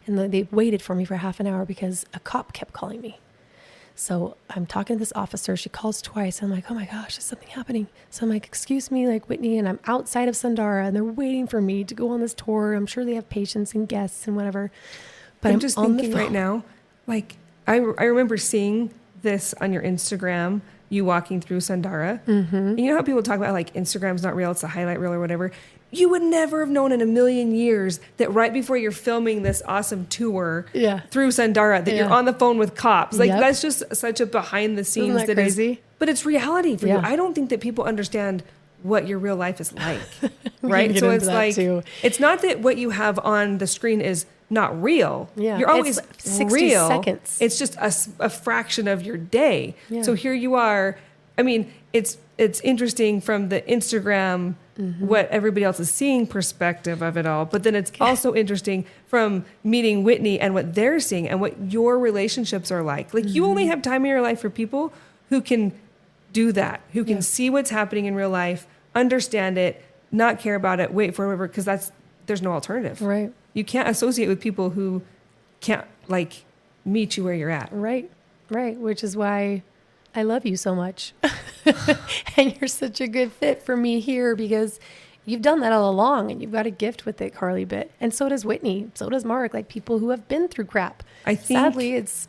Speaker 2: And they waited for me for half an hour because a cop kept calling me. So I'm talking to this officer. She calls twice. I'm like, oh my gosh, is something happening? So I'm like, excuse me, like Whitney, and I'm outside of Sundara and they're waiting for me to go on this tour. I'm sure they have patients and guests and whatever. But I'm
Speaker 3: just
Speaker 2: on
Speaker 3: thinking right now, like I remember seeing this on your Instagram, you walking through Sundara. And you know how people talk about like Instagram's not real, it's a highlight reel or whatever. You would never have known in a million years that right before you're filming this awesome tour through Sundara that you're on the phone with cops. Like that's just such a behind the scenes.
Speaker 2: Isn't that crazy?
Speaker 3: But it's reality for you. I don't think that people understand what your real life is like. Right? So it's like, it's not that what you have on the screen is not real.
Speaker 2: Yeah.
Speaker 3: You're always
Speaker 2: it's 60
Speaker 3: real.
Speaker 2: seconds.
Speaker 3: It's just a fraction of your day.
Speaker 2: Yeah.
Speaker 3: So here you are. I mean, it's interesting from the Instagram, what everybody else is seeing perspective of it all. But then it's also interesting from meeting Whitney and what they're seeing and what your relationships are like. Like you only have time in your life for people who can do that, who can see what's happening in real life, understand it, not care about it, wait for whatever, because there's no alternative.
Speaker 2: Right.
Speaker 3: You can't associate with people who can't like meet you where you're at.
Speaker 2: Right. Right. Which is why I love you so much. And you're such a good fit for me here because you've done that all along and you've got a gift with it, Carly bit. And so does Whitney. So does Mark, like people who have been through crap.
Speaker 3: I think
Speaker 2: sadly it's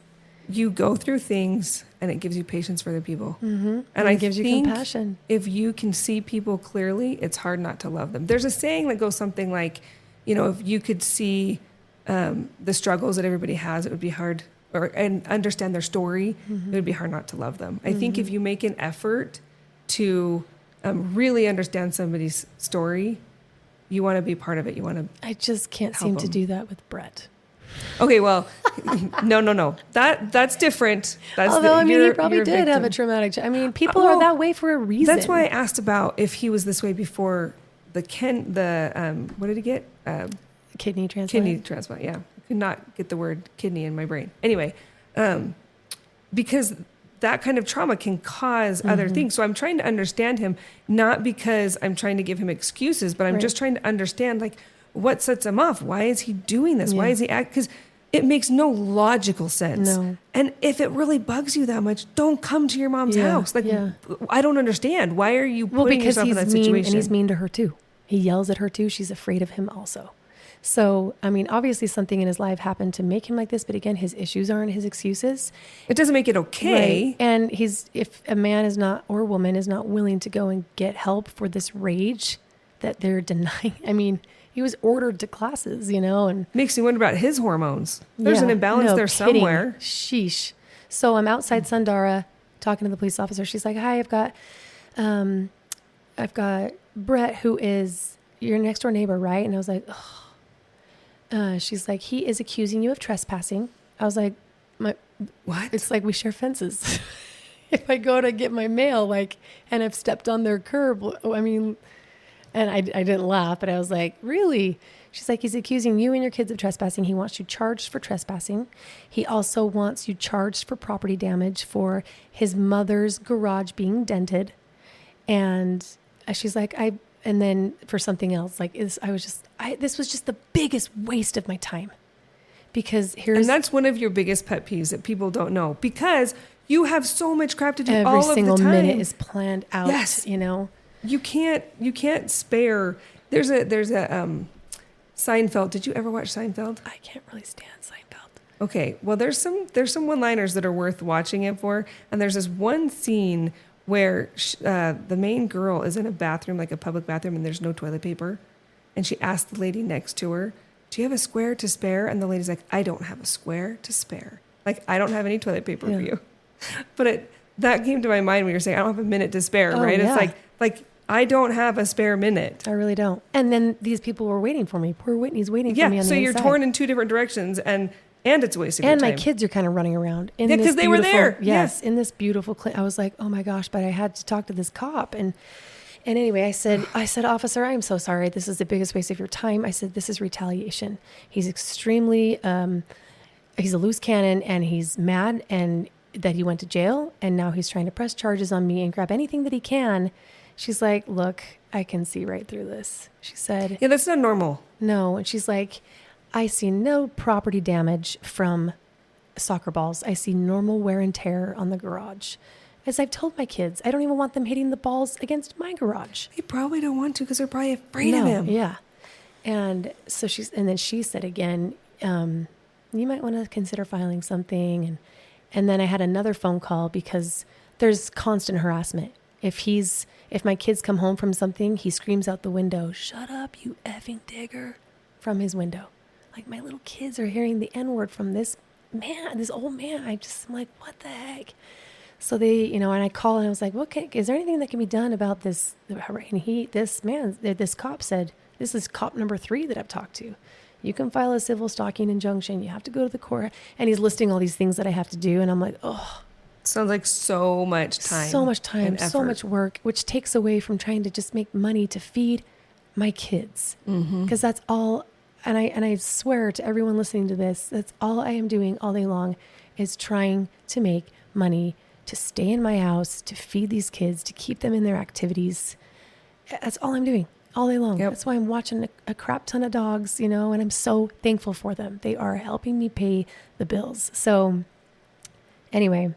Speaker 3: you go through things and it gives you patience for other people.
Speaker 2: And it gives you compassion.
Speaker 3: If you can see people clearly, it's hard not to love them. There's a saying that goes something like, if you could see the struggles that everybody has, it would be hard and understand their story, it would be hard not to love them. I think if you make an effort to really understand somebody's story, you want to be part of it. You want to.
Speaker 2: I just can't seem to do that with Brett.
Speaker 3: Okay, well, no. That's different. That's
Speaker 2: Although, he probably did have a traumatic. People are that way for a reason.
Speaker 3: That's why I asked about if he was this way before what did he get?
Speaker 2: Kidney transplant.
Speaker 3: Kidney transplant, yeah. I could not get the word kidney in my brain. Anyway, because that kind of trauma can cause other things. So I'm trying to understand him, not because I'm trying to give him excuses, but I'm just trying to understand, like, what sets him off? Why is he doing this? Why is he because it makes no logical sense.
Speaker 2: No.
Speaker 3: And if it really bugs you that much, don't come to your mom's house. Like, I don't understand. Why are you putting yourself in that situation?
Speaker 2: And he's mean to her too. He yells at her too. She's afraid of him also. So, obviously something in his life happened to make him like this, but again, his issues aren't his excuses.
Speaker 3: It doesn't make it okay.
Speaker 2: Right. And if a man is not, or a woman is not willing to go and get help for this rage that they're denying, he was ordered to classes, and
Speaker 3: makes me wonder about his hormones. There's an imbalance there somewhere.
Speaker 2: Sheesh. So I'm outside Sundara talking to the police officer. She's like, "Hi, I've got Brett, who is your next door neighbor, right?" And I was like, "Oh." She's like, "He is accusing you of trespassing." I was like,
Speaker 3: "What?"
Speaker 2: It's like we share fences. If I go to get my mail, and I've stepped on their curb, and I didn't laugh, but I was like, "Really?" She's like, "He's accusing you and your kids of trespassing. He wants you charged for trespassing. He also wants you charged for property damage for his mother's garage being dented." And she's like, and then for something else, this was just the biggest waste of my time. Because
Speaker 3: and that's one of your biggest pet peeves that people don't know, because you have so much crap to do all of the time.
Speaker 2: Every single minute is planned out,
Speaker 3: Yes. You can't spare. There's a Seinfeld. Did you ever watch Seinfeld?
Speaker 2: I can't really stand Seinfeld.
Speaker 3: Okay. Well, there's some one-liners that are worth watching it for. And there's this one scene where the main girl is in a bathroom, like a public bathroom, and there's no toilet paper. And she asks the lady next to her, "Do you have a square to spare?" And the lady's like, "I don't have a square to spare. Like, I don't have any toilet paper for you." But that came to my mind when you're saying, "I don't have a minute to spare," right?
Speaker 2: Yeah.
Speaker 3: It's like I don't have a spare minute.
Speaker 2: I really don't. And then these people were waiting for me. Poor Whitney's waiting for me on the
Speaker 3: so you're
Speaker 2: inside.
Speaker 3: torn in two different directions, and it's a waste of your time.
Speaker 2: And my kids are kind of running around.
Speaker 3: Because they were there.
Speaker 2: Yes, in this beautiful I was like, "Oh my gosh," but I had to talk to this cop. And anyway, I said, "Officer, I'm so sorry. This is the biggest waste of your time." I said, "This is retaliation. He's extremely, he's a loose cannon, and he's mad and that he went to jail, and now he's trying to press charges on me and grab anything that he can." She's like, "Look, I can see right through this." She said,
Speaker 3: "Yeah, that's not normal."
Speaker 2: No. And she's like, "I see no property damage from soccer balls. I see normal wear and tear on the garage." As I've told my kids, I don't even want them hitting the balls against my garage.
Speaker 3: They probably don't want to because they're probably afraid of him.
Speaker 2: Yeah. And so then she said again, "You might want to consider filing something." And then I had another phone call because there's constant harassment. If my kids come home from something, he screams out the window, "Shut up, you effing digger," from his window. Like, my little kids are hearing the N-word from this old man. I'm like, what the heck? So they, and I call and I was like, "Okay, is there anything that can be done about this?" And this cop said, "This is cop number 3 that I've talked to. You can file a civil stalking injunction. You have to go to the court." And he's listing all these things that I have to do. And I'm like, oh.
Speaker 3: Sounds like so much time.
Speaker 2: So much time,
Speaker 3: and
Speaker 2: so much work, which takes away from trying to just make money to feed my kids. Because that's all, and I swear to everyone listening to this, that's all I am doing all day long is trying to make money to stay in my house, to feed these kids, to keep them in their activities. That's all I'm doing all day long. That's why I'm watching a crap ton of dogs, and I'm so thankful for them. They are helping me pay the bills. So anyway,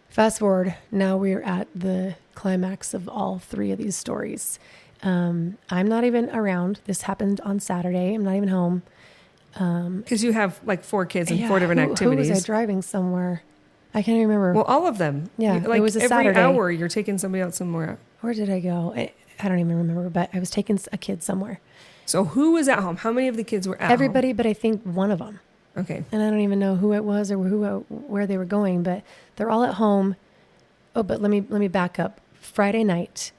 Speaker 2: fast forward, now we're at the climax of all 3 of these stories. I'm not even around. This happened on Saturday. I'm not even home.
Speaker 3: Because you have like 4 kids and 4 different activities.
Speaker 2: Who was I driving somewhere? I can't remember.
Speaker 3: Well, all of them.
Speaker 2: Yeah,
Speaker 3: like
Speaker 2: it was a
Speaker 3: every
Speaker 2: Saturday.
Speaker 3: hour you're taking somebody out somewhere.
Speaker 2: Where did I go? I don't even remember, but I was taking a kid somewhere.
Speaker 3: So who was at home? How many of the kids were at home?
Speaker 2: Everybody, but I think one of them.
Speaker 3: Okay.
Speaker 2: And I don't even know who it was or where they were going, but they're all at home. Oh, but let me back up. Friday night,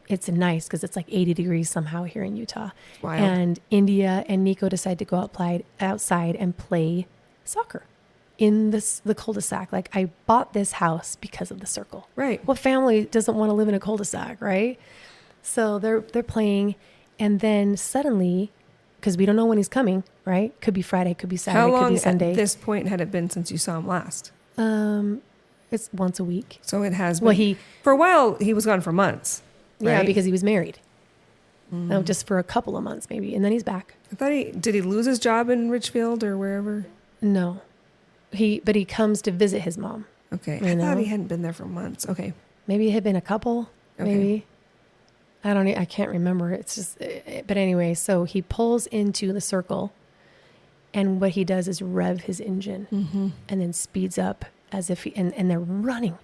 Speaker 2: It's nice because it's like 80 degrees somehow here in Utah.
Speaker 3: Wild.
Speaker 2: And India and Nico decide to go outside and play soccer in the cul-de-sac. Like, I bought this house because of the circle.
Speaker 3: Right.
Speaker 2: What family doesn't want to live in a cul-de-sac, right? So they're playing, and then suddenly, because we don't know when he's coming, right? Could be Friday, could be Saturday,
Speaker 3: How long
Speaker 2: could be Sunday.
Speaker 3: at this point had it been since you saw him last?
Speaker 2: It's once a week.
Speaker 3: So it has been.
Speaker 2: Well,
Speaker 3: for a while, he was gone for months.
Speaker 2: Yeah,
Speaker 3: right?
Speaker 2: because he was married. No, just for a couple of months maybe, and then he's back.
Speaker 3: I thought did he lose his job in Richfield or wherever?
Speaker 2: No, but he comes to visit his mom.
Speaker 3: Okay, I thought he hadn't been there for months. Okay,
Speaker 2: maybe it had been a couple.
Speaker 3: Okay.
Speaker 2: Maybe I can't remember. It's just, but anyway, so he pulls into the circle, and what he does is rev his engine, and then speeds up as if and they're running,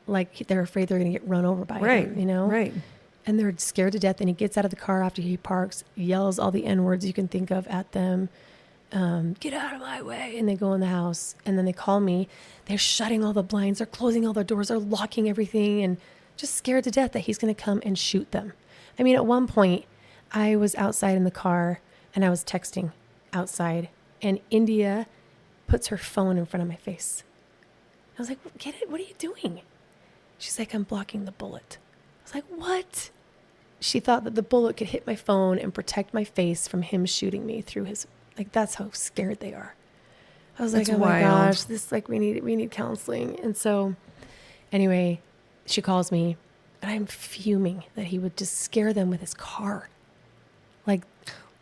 Speaker 2: like they're afraid they're going to get run over by him. You know,
Speaker 3: right.
Speaker 2: And they're scared to death. And he gets out of the car after he parks, yells all the N words you can think of at them. Get out of my way. And they go in the house, and then they call me. They're shutting all the blinds. They're closing all the doors. They're locking everything, and just scared to death that he's going to come and shoot them. I mean, at one point I was outside in the car and I was texting outside, and India puts her phone in front of my face. I was like, get it? What are you doing? She's like, I'm blocking the bullet. I was like, what? She thought that the bullet could hit my phone and protect my face from him shooting me through his, like, that's how scared they are. I was
Speaker 3: That's
Speaker 2: like, oh
Speaker 3: wild.
Speaker 2: my gosh, this, like, we need counseling. And so anyway, she calls me, and I'm fuming that he would just scare them with his car. Like,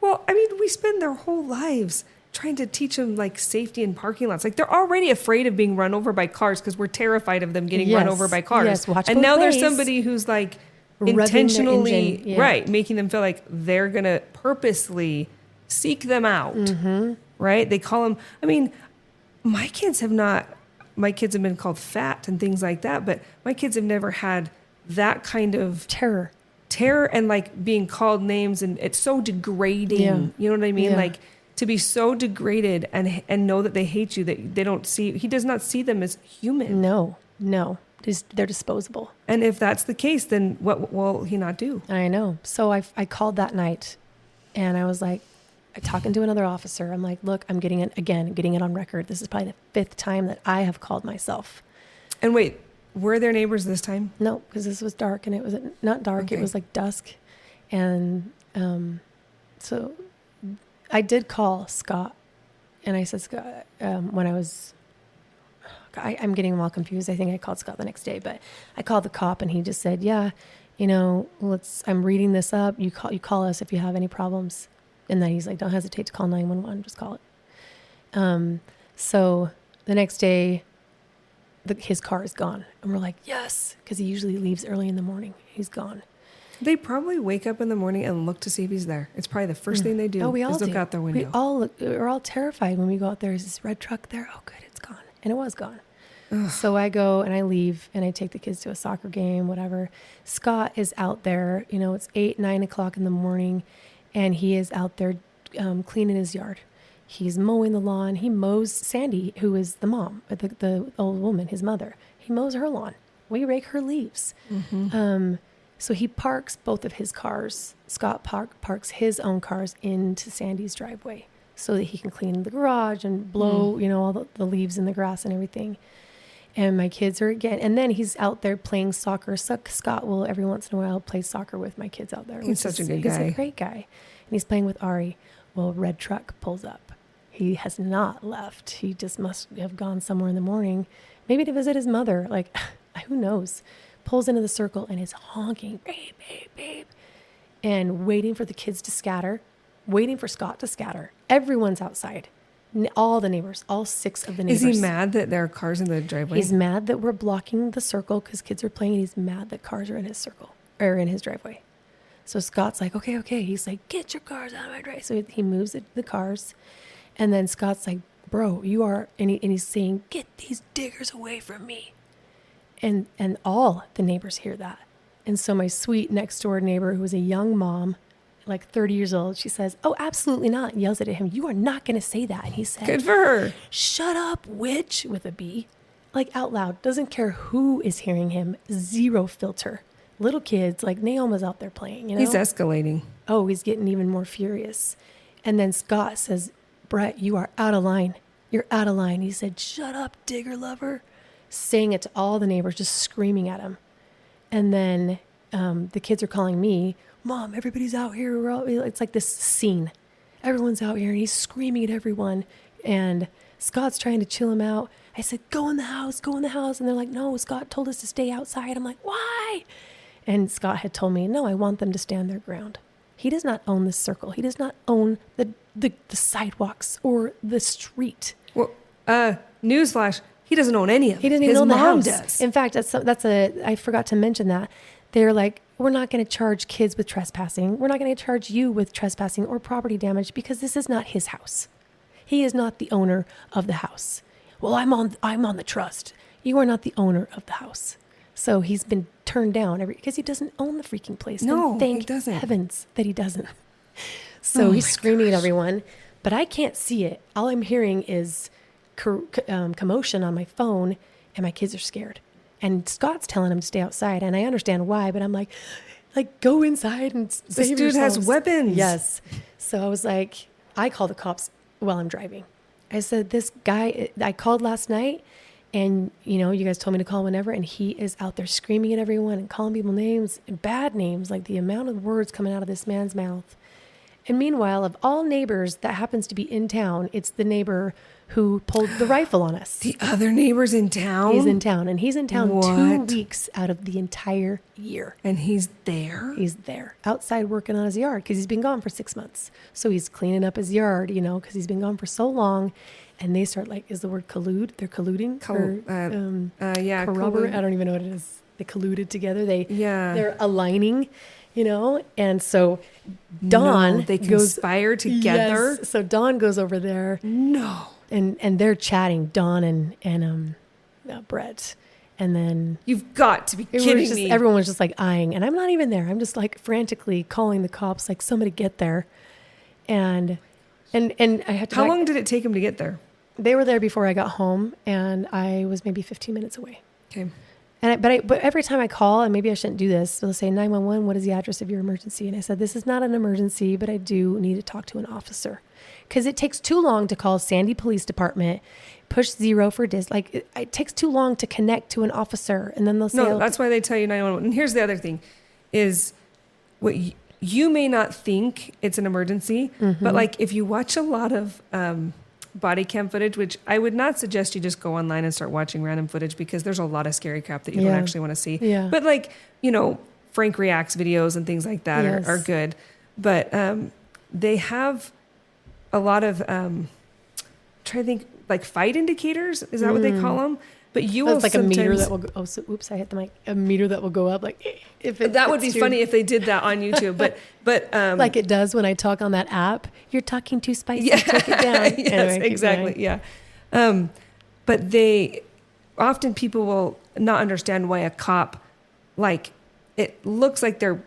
Speaker 3: well, I mean, we spend their whole lives trying to teach them like safety in parking lots. Like, they're already afraid of being run over by cars because we're terrified of them getting run over by cars.
Speaker 2: Yes, watch
Speaker 3: and
Speaker 2: both
Speaker 3: now
Speaker 2: ways.
Speaker 3: there's somebody who's like
Speaker 2: Revving their
Speaker 3: intentionally,
Speaker 2: engine, yeah.
Speaker 3: right, making them feel like they're going to purposely seek them out, right? They call them, I mean, my kids have been called fat and things like that, but my kids have never had that kind of
Speaker 2: terror
Speaker 3: and like being called names, and it's so degrading.
Speaker 2: Yeah.
Speaker 3: You know what I mean?
Speaker 2: Yeah.
Speaker 3: Like, to be so degraded and know that they hate you, that he does not see them as human.
Speaker 2: No, they're disposable.
Speaker 3: And if that's the case, then what will he not do?
Speaker 2: I know. So I called that night, and I was like, talking to another officer. I'm like, look, I'm getting it on record. This is probably the 5th time that I have called myself.
Speaker 3: And wait, were there neighbors this time?
Speaker 2: No, because this was dark, and it was not dark.
Speaker 3: Okay.
Speaker 2: It was like dusk. And so I did call Scott, and I said, Scott, when I'm getting them all confused. I think I called Scott the next day, but I called the cop, and he just said, yeah, I'm reading this up. You call us if you have any problems. And then he's like, don't hesitate to call 911, just call it. So the next day, his car is gone. And we're like, yes, because he usually leaves early in the morning. He's gone.
Speaker 3: They probably wake up in the morning and look to see if he's there. It's probably the first thing they do.
Speaker 2: Oh, we all
Speaker 3: is look
Speaker 2: do.
Speaker 3: out their window.
Speaker 2: We're all terrified when we go out there. Is this red truck there? Oh, good, it's gone. And it was gone. Ugh. So I go and I leave, and I take the kids to a soccer game, whatever. Scott is out there. It's 8, 9 o'clock in the morning, and he is out there cleaning his yard. He's mowing the lawn. He mows Sandy, who is the mom, the old woman, his mother. He mows her lawn. We rake her leaves. Mm-hmm. So he parks both of his cars. Scott parks his own cars into Sandy's driveway so that he can clean the garage and blow, all the leaves in the grass and everything. And my kids are and then he's out there playing soccer. Scott will every once in a while play soccer with my kids out there.
Speaker 3: He's such a good guy.
Speaker 2: He's a great guy. And he's playing with Ari. Well, red truck pulls up. He has not left. He just must have gone somewhere in the morning, maybe to visit his mother. Like, who knows? Pulls into the circle and is honking, babe, babe, babe, and waiting for the kids to scatter, waiting for Scott to scatter. Everyone's outside. All the neighbors, all 6 of the neighbors.
Speaker 3: Is he mad that there are cars in the driveway?
Speaker 2: He's mad that we're blocking the circle because kids are playing, and he's mad that cars are in his circle or in his driveway. So Scott's like, okay. He's like, get your cars out of my driveway. So he moves the cars. And then Scott's like, bro, you are, and he's saying, get these diggers away from me. And all the neighbors hear that. And so my sweet next door neighbor, who was a young mom, like 30 years old, she says, oh, absolutely not. And yells at him, you are not going to say that. And he said,
Speaker 3: good for her.
Speaker 2: Shut up, witch, with a B, like out loud. Doesn't care who is hearing him. Zero filter. little kids, like Naoma's out there playing, you know?
Speaker 3: He's escalating.
Speaker 2: Oh, he's getting even more furious. And then Scott says, Brett, you are out of line. You're out of line. He said, shut up, digger lover. Saying it to all the neighbors, just screaming at him. And then the kids are calling me, Mom, everybody's out here. It's like this scene. Everyone's out here and he's screaming at everyone. And Scott's trying to chill him out. I said, go in the house, go in the house. And they're like, no, Scott told us to stay outside. I'm like, why? And Scott had told me, no, I want them to stand their ground. He does not own this circle. He does not own the sidewalks or the street.
Speaker 3: Well, newsflash, he doesn't own any of it.
Speaker 2: He doesn't even own the house. Does. In fact, I forgot to mention that. They're like, we're not going to charge kids with trespassing. We're not going to charge you with trespassing or property damage because this is not his house. He is not the owner of the house. Well, I'm on the trust. You are not the owner of the house. So he's been turned down because he doesn't own the freaking place.
Speaker 3: No,
Speaker 2: and thank
Speaker 3: he doesn't.
Speaker 2: Heavens that he doesn't. So he's screaming at everyone, but I can't see it. All I'm hearing is commotion on my phone, and my kids are scared. And Scott's telling him to stay outside, and I understand why, but I'm like, go inside and save yourselves.
Speaker 3: This dude has weapons.
Speaker 2: Yes. So I was like, I call the cops while I'm driving. I said, this guy, I called last night, and, you guys told me to call whenever, and he is out there screaming at everyone and calling people names, and bad names, like the amount of words coming out of this man's mouth. And meanwhile, of all neighbors that happens to be in town, it's the neighbor who pulled the rifle on us.
Speaker 3: The other neighbor's in town?
Speaker 2: He's in town, and he's in town
Speaker 3: What?
Speaker 2: 2 weeks out of the entire year.
Speaker 3: And he's there?
Speaker 2: He's there, outside working on his yard, because he's been gone for 6 months. So he's cleaning up his yard, because he's been gone for so long. And they start, is the word collude? They're colluding?
Speaker 3: Yeah.
Speaker 2: Corroborate? I don't even know what it is. They colluded together. They're aligning, And so Dawn
Speaker 3: they conspire together?
Speaker 2: Yes. So Dawn goes over there.
Speaker 3: No.
Speaker 2: And they're chatting, Dawn and Brett. And then
Speaker 3: you've got to be kidding me.
Speaker 2: Everyone was just eyeing, and I'm not even there. I'm just frantically calling the cops, somebody get there. And I had to.
Speaker 3: How long did it take them to get there?
Speaker 2: They were there before I got home, and I was maybe 15 minutes away.
Speaker 3: Okay.
Speaker 2: But every time I call, and maybe I shouldn't do this, they'll say 911. What is the address of your emergency? And I said, this is not an emergency, but I do need to talk to an officer, because it takes too long to call Sandy Police Department, push 0 for it takes too long to connect to an officer, and then they'll say,
Speaker 3: no, that's why they tell you 911. And here's the other thing, is what you may not think it's an emergency, but if you watch a lot of body cam footage, which I would not suggest you just go online and start watching random footage, because there's a lot of scary crap that you don't actually want to see.
Speaker 2: Yeah.
Speaker 3: But Frank Reacts videos and things like that are good. But they have a lot of, try to think, fight indicators. Is that what they call them? But you will
Speaker 2: a meter that will go. Oh, so oops! I hit the mic. A meter that will go up.
Speaker 3: That would be funny if they did that on YouTube. But
Speaker 2: like it does when I talk on that app. You're talking too spicy. Yeah. Take it down.
Speaker 3: Yes,
Speaker 2: anyway,
Speaker 3: exactly. Yeah. But often people will not understand why a cop, it looks like they're.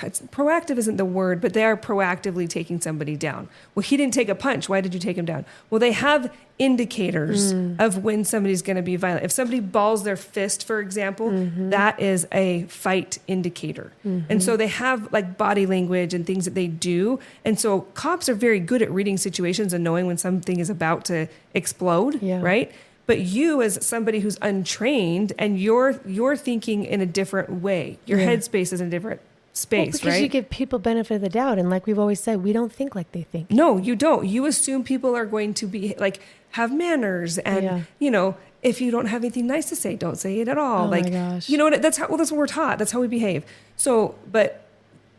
Speaker 3: Proactive isn't the word, but they are proactively taking somebody down. Well, he didn't take a punch. Why did you take him down? Well, they have indicators of when somebody's going to be violent. If somebody balls their fist, for example, that is a fight indicator. And so they have body language and things that they do. And so cops are very good at reading situations and knowing when something is about to explode, right? But you, as somebody who's untrained, and you're thinking in a different way. Your headspace is in a different space,
Speaker 2: because
Speaker 3: right?
Speaker 2: You give people benefit of the doubt, and like we've always said, we don't think like they think.
Speaker 3: No, you don't. You assume people are going to be have manners, and if you don't have anything nice to say, don't say it at all.
Speaker 2: Oh my gosh.
Speaker 3: That's what we're taught. That's how we behave. So, but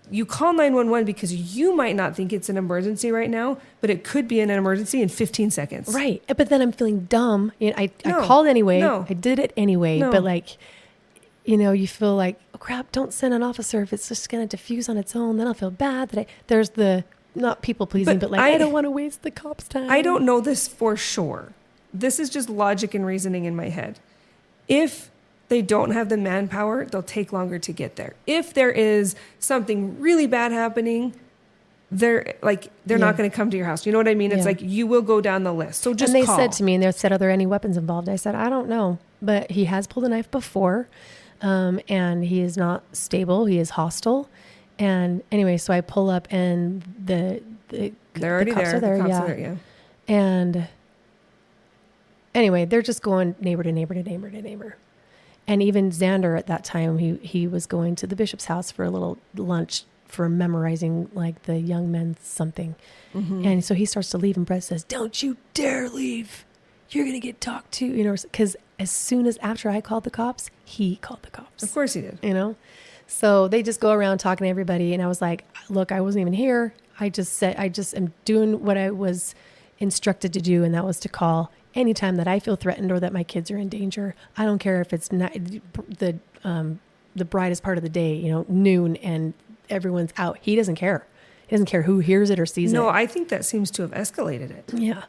Speaker 3: you call 911 because you might not think it's an emergency right now, but it could be an emergency in 15 seconds.
Speaker 2: Right. But then I'm feeling dumb. I called anyway. No. I did it anyway. No. But you feel like, oh crap, don't send an officer if it's just going to diffuse on its own. Then I'll feel bad that there's the, not people pleasing, but I don't want to waste the cops' time.
Speaker 3: I don't know this for sure. This is just logic and reasoning in my head. If they don't have the manpower, they'll take longer to get there. If there is something really bad happening, they're not going to come to your house. You know what I mean? It's you will go down the list. So just
Speaker 2: call. And they
Speaker 3: call.
Speaker 2: said to me, and they said, are there any weapons involved? I said, I don't know, but he has pulled a knife before. And he is not stable. He is hostile. And anyway, so I pull up and they're
Speaker 3: already
Speaker 2: cops
Speaker 3: there.
Speaker 2: are there.
Speaker 3: The cops
Speaker 2: Yeah.
Speaker 3: are there, yeah.
Speaker 2: And anyway, they're just going neighbor to neighbor to neighbor to neighbor. And even Xander at that time, he was going to the bishop's house for a little lunch for memorizing like the young men's something. Mm-hmm. And so he starts to leave and Brett says, "Don't you dare leave. You're going to get talked to," because as soon as after I called the cops, he called the cops.
Speaker 3: Of course he did.
Speaker 2: So they just go around talking to everybody. And I was like, look, I wasn't even here. I just am doing what I was instructed to do. And that was to call anytime that I feel threatened or that my kids are in danger. I don't care if it's not the brightest part of the day, noon, and everyone's out. He doesn't care. He doesn't care who hears it or sees it.
Speaker 3: No, I think that seems to have escalated it.
Speaker 2: Yeah.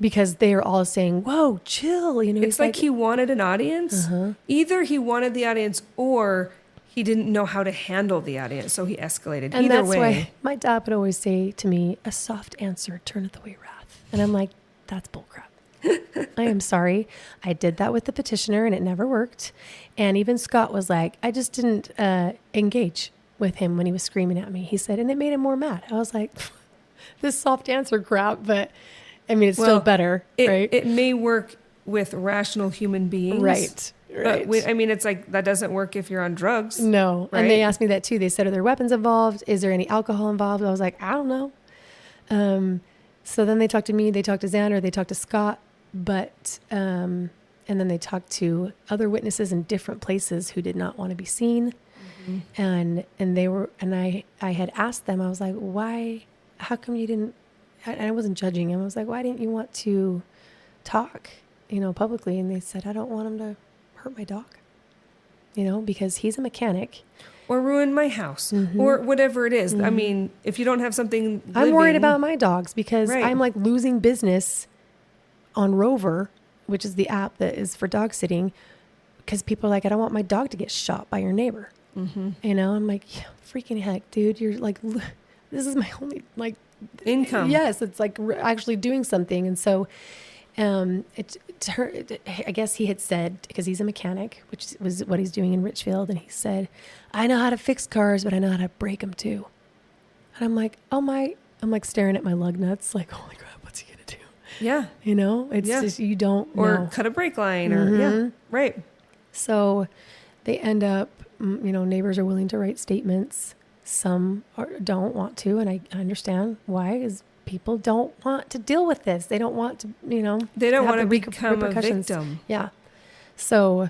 Speaker 2: Because they are all saying, "Whoa, chill."
Speaker 3: It's like he wanted an audience.
Speaker 2: Uh-huh.
Speaker 3: Either he wanted the audience or he didn't know how to handle the audience. So he escalated.
Speaker 2: And
Speaker 3: Either
Speaker 2: that's
Speaker 3: way.
Speaker 2: why my dad would always say to me, "A soft answer turneth away wrath." And I'm like, that's bullcrap. I am sorry. I did that with the petitioner and it never worked. And even Scott was like, I just didn't engage with him when he was screaming at me. He said, and it made him more mad. I was like, this soft answer crap, but I mean, it's still better, right?
Speaker 3: It may work with rational human beings.
Speaker 2: Right.
Speaker 3: But it's like, that doesn't work if you're on drugs.
Speaker 2: No.
Speaker 3: Right?
Speaker 2: And they asked me that too. They said, are there weapons involved? Is there any alcohol involved? I was like, I don't know. So then they talked to me, they talked to Xander, they talked to Scott, but, and then they talked to other witnesses in different places who did not want to be seen. Mm-hmm. And I had asked them, I was like, why, how come you didn't, I wasn't judging him. I was like, why didn't you want to talk, publicly? And they said, I don't want him to hurt my dog, because he's a mechanic.
Speaker 3: Or ruin my house,
Speaker 2: mm-hmm.
Speaker 3: or whatever it is.
Speaker 2: Mm-hmm.
Speaker 3: I mean, if you don't have something living,
Speaker 2: I'm worried about my dogs because
Speaker 3: Right.
Speaker 2: I'm like losing business on Rover, which is the app that is for dog sitting, because people are like, I don't want my dog to get shot by your neighbor. Mm-hmm. I'm like, yeah, freaking heck, dude. You're like, this is my only like
Speaker 3: income.
Speaker 2: Yes, it's like actually doing something. And so I guess he had said, because he's a mechanic, which was what he's doing in Richfield, and he said, I know how to fix cars, but I know how to break them too. And I'm like, I'm like staring at my lug nuts, like, holy crap, what's he gonna do?
Speaker 3: Yeah.
Speaker 2: It's just, you don't know.
Speaker 3: Or cut a brake line,
Speaker 2: mm-hmm.
Speaker 3: or, yeah, right.
Speaker 2: So they end up, neighbors are willing to write statements. Some don't want to, and I understand why, is people don't want to deal with this. They don't want to,
Speaker 3: They don't want to
Speaker 2: the
Speaker 3: become a victim.
Speaker 2: Yeah. So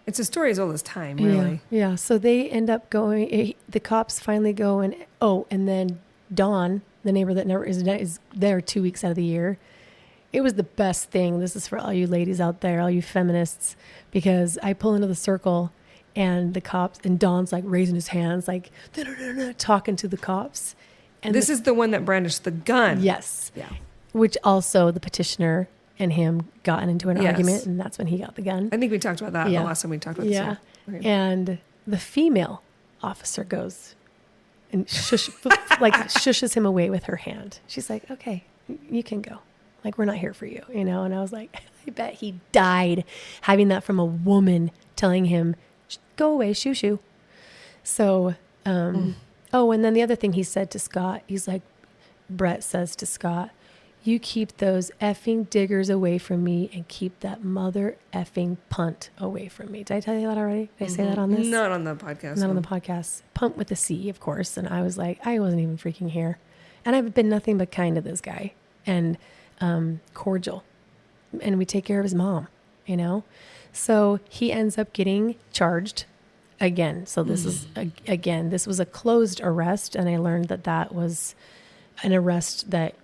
Speaker 3: it's a story as old as time, really.
Speaker 2: Yeah. So they end up going, the cops finally go and then Dawn, the neighbor that never is there 2 weeks out of the year. It was the best thing. This is for all you ladies out there, all you feminists, because I pull into the circle and the cops, and Dawn's like raising his hands, like talking to the cops. And
Speaker 3: this is the one that brandished the gun.
Speaker 2: Yes.
Speaker 3: Yeah.
Speaker 2: Which also the petitioner and him got into an argument, and that's when he got the gun.
Speaker 3: I think we talked about that the last time we talked about this.
Speaker 2: Yeah.
Speaker 3: Okay.
Speaker 2: And the female officer goes and shushes him away with her hand. She's like, okay, you can go. Like, we're not here for you, And I was like, I bet he died having that from a woman telling him, go away, shoo. So, oh, and then the other thing he said to Scott, he's like, Brett says to Scott, you keep those effing diggers away from me and keep that mother effing punt away from me. Did I tell you that already? Did I say that on this?
Speaker 3: Not on the podcast.
Speaker 2: Not on the podcast. Punt with a C, of course. And I was like, I wasn't even freaking here. And I've been nothing but kind to this guy and cordial. And we take care of his mom, So he ends up getting charged again. So this is, again, this was a closed arrest. And I learned that was an arrest that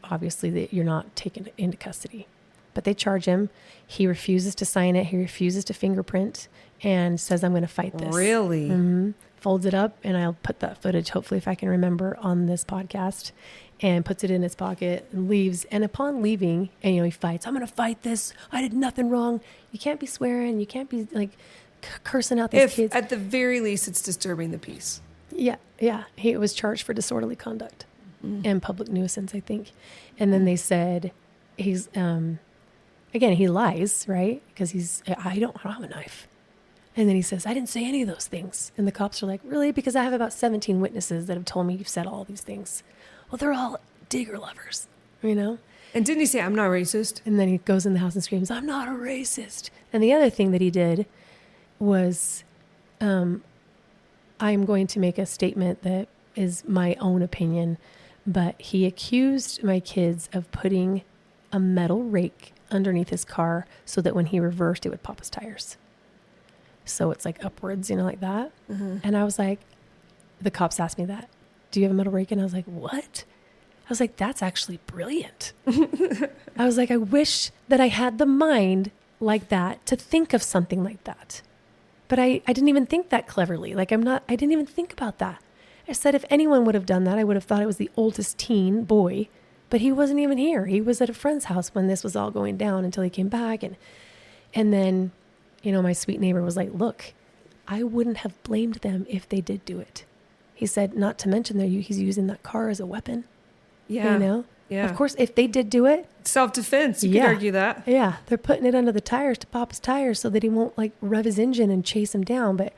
Speaker 2: obviously that you're not taken into custody. But they charge him. He refuses to sign it. He refuses to fingerprint and says, I'm going to fight this.
Speaker 3: Really?
Speaker 2: Mm-hmm. Folds it up, and I'll put that footage, hopefully, if I can remember, on this podcast, and puts it in his pocket and leaves. And upon leaving, and he fights, I'm going to fight this. I did nothing wrong. You can't be swearing. You can't be like cursing out these kids.
Speaker 3: At the very least, it's disturbing the peace.
Speaker 2: Yeah. He was charged for disorderly conduct and public nuisance, I think. And then they said he's, again, he lies, right? Because I don't have a knife. And then he says, I didn't say any of those things. And the cops are like, really? Because I have about 17 witnesses that have told me you've said all these things. Well, they're all digger lovers, you know?
Speaker 3: And didn't he say, I'm not racist?
Speaker 2: And then he goes in the house and screams, I'm not a racist. And the other thing that he did was, I'm going to make a statement that is my own opinion, but he accused my kids of putting a metal rake underneath his car so that when he reversed, it would pop his tires. So it's like upwards, you know, like that. Mm-hmm. And I was like, the cops asked me that. Do you have a metal rake? And I was like, what? I was like, that's actually brilliant. I was like, I wish that I had the mind like that to think of something like that. But I didn't even think that cleverly. Like I didn't even think about that. I said, if anyone would have done that, I would have thought it was the oldest teen boy, but he wasn't even here. He was at a friend's house when this was all going down until he came back. And then, you know, my sweet neighbor was like, look, I wouldn't have blamed them if they did do it. He said, not to mention he's using that car as a weapon.
Speaker 3: Yeah.
Speaker 2: You know?
Speaker 3: Yeah.
Speaker 2: Of course, if they did do it.
Speaker 3: Self-defense. You could argue that.
Speaker 2: Yeah. They're putting it under the tires to pop his tires so that he won't like rev his engine and chase him down. But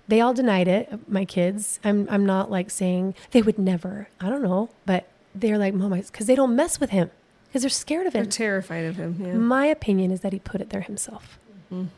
Speaker 2: they all denied it. My kids. I'm not like saying they would never. I don't know. But they're like, Mom, because they don't mess with him because they're scared of him.
Speaker 3: They're terrified of him. Yeah.
Speaker 2: My opinion is that he put it there himself. Mm-hmm.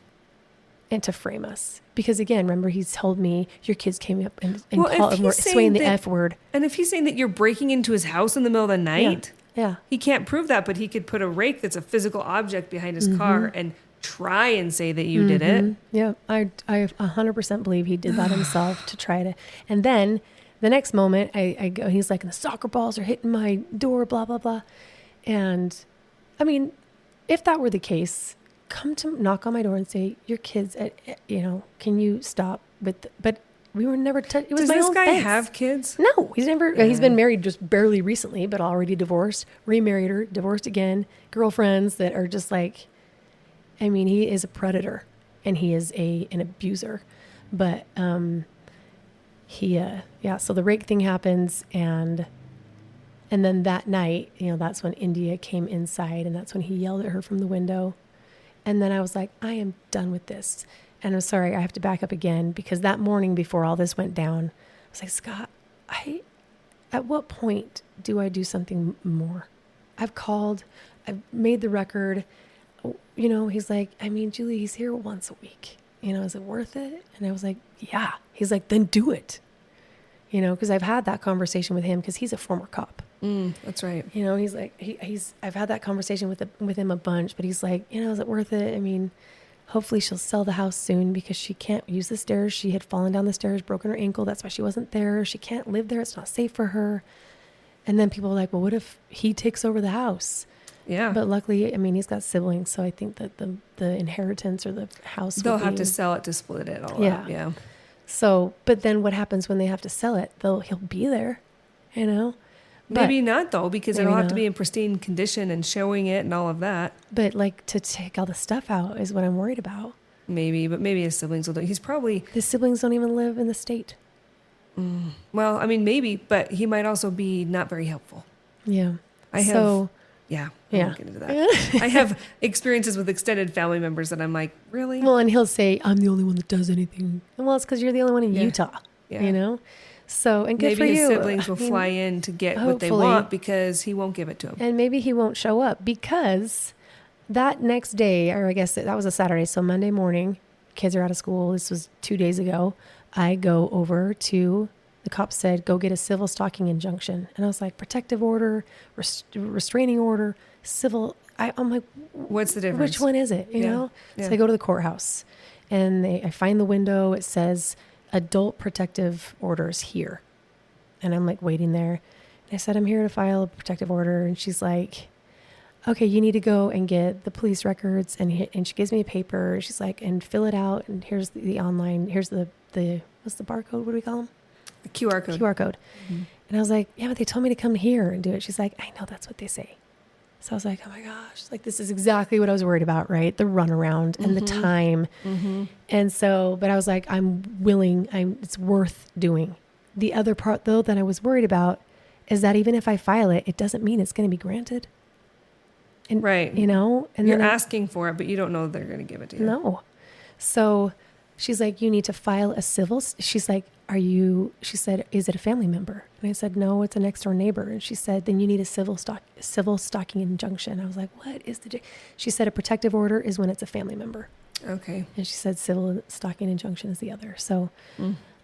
Speaker 2: And to frame us. Because again, remember, he's told me your kids came up and swaying the F word.
Speaker 3: And if he's saying that you're breaking into his house in the middle of the night,
Speaker 2: yeah.
Speaker 3: He can't prove that, but he could put a rake that's a physical object behind his car and try and say that you did it.
Speaker 2: Yeah, I 100% believe he did that himself to try to. And then the next moment, I go, he's like, the soccer balls are hitting my door, blah, blah, blah. And I mean, if that were the case, come to knock on my door and say, your kids, you know, can you stop with, but we were never touched. It was
Speaker 3: Does
Speaker 2: my
Speaker 3: this
Speaker 2: own
Speaker 3: guy
Speaker 2: fence.
Speaker 3: have kids?
Speaker 2: No, he's never, he's been married just barely recently, but already divorced, remarried her, divorced again, girlfriends that are just like, I mean, he is a predator and he is an abuser, but, so the rake thing happens and then that night, you know, that's when India came inside and that's when he yelled at her from the window. And then I was like, I am done with this. And I'm sorry, I have to back up again because that morning before all this went down, I was like, Scott, at what point do I do something more? I've called, I've made the record. You know, he's like, I mean, Julie, he's here once a week. You know, is it worth it? And I was like, yeah. He's like, then do it. You know, because I've had that conversation with him because he's a former cop.
Speaker 3: That's right.
Speaker 2: You know, he's like, I've had that conversation with him a bunch, but he's like, you know, is it worth it? I mean, hopefully she'll sell the house soon because she can't use the stairs. She had fallen down the stairs, broken her ankle. That's why she wasn't there. She can't live there. It's not safe for her. And then people are like, well, what if he takes over the house?
Speaker 3: Yeah.
Speaker 2: But luckily, I mean, he's got siblings. So I think that the inheritance or the house,
Speaker 3: they'll have to sell it to split it all up. Yeah.
Speaker 2: So, but then what happens when they have to sell it? He'll be there, you know?
Speaker 3: Maybe not though, because it'll have to be in pristine condition and showing it and all of that.
Speaker 2: But like to take all the stuff out is what I'm worried about.
Speaker 3: Maybe his siblings will do. He's probably...
Speaker 2: His siblings don't even live in the state.
Speaker 3: Well, I mean, maybe, but he might also be not very helpful.
Speaker 2: Yeah. I
Speaker 3: won't get into that. I have experiences with extended family members that I'm like, really?
Speaker 2: Well, and he'll say, I'm the only one that does anything. Well, it's because you're the only one in Utah, you know? So, and good for you.
Speaker 3: Maybe his siblings will fly in to get what they want because he won't give it to them.
Speaker 2: And maybe he won't show up because that next day, or I guess that was a Saturday, so Monday morning, kids are out of school. This was 2 days ago. I go over to, the cop said, go get a civil stalking injunction. And I was like, protective order, restraining order, civil. I'm like,
Speaker 3: what's the difference?
Speaker 2: Which one is it? You know? Yeah. So I go to the courthouse and I find the window. It says adult protective orders here. And I'm like waiting there. And I said, I'm here to file a protective order. And she's like, okay, you need to go and get the police records. And she gives me a paper. She's like, and fill it out. And here's the online, here's the what's the barcode? What do we call them?
Speaker 3: The QR code.
Speaker 2: QR code. Mm-hmm. And I was like, yeah, but they told me to come here and do it. She's like, I know, that's what they say. So I was like, oh my gosh, like this is exactly what I was worried about, right? The runaround and the time. Mm-hmm. And so, but I was like, I'm willing, it's worth doing. The other part though, that I was worried about is that even if I file it, it doesn't mean it's going to be granted. And,
Speaker 3: right.
Speaker 2: You know, and
Speaker 3: you're asking for it, but you don't know they're going to give it to you.
Speaker 2: No. So She's like, you need to file a civil. She's like, she said, is it a family member? And I said, no, it's a next door neighbor. And she said, then you need a civil stalking injunction. I was like, what is she said, a protective order is when it's a family member.
Speaker 3: Okay.
Speaker 2: And she said civil stalking injunction is the other. So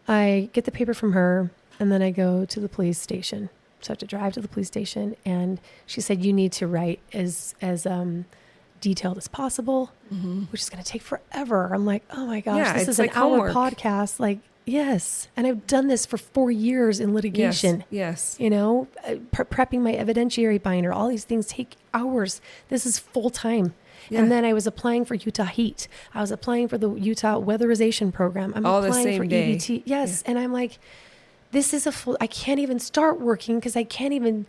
Speaker 2: I get the paper from her, and then I go to the police station. So I have to drive to the police station, and she said, you need to write as detailed as possible, which is going to take forever. I'm like, oh my gosh, this is an hour podcast. Like, yes. And I've done this for 4 years in litigation.
Speaker 3: Yes.
Speaker 2: You know, prepping my evidentiary binder, all these things take hours. This is full time. Yeah. And then I was applying for Utah Heat. I was applying for the Utah Weatherization Program. I'm
Speaker 3: all
Speaker 2: applying
Speaker 3: the same
Speaker 2: for
Speaker 3: day.
Speaker 2: EBT. Yes. Yeah. And I'm like, this is I can't even start working because I can't even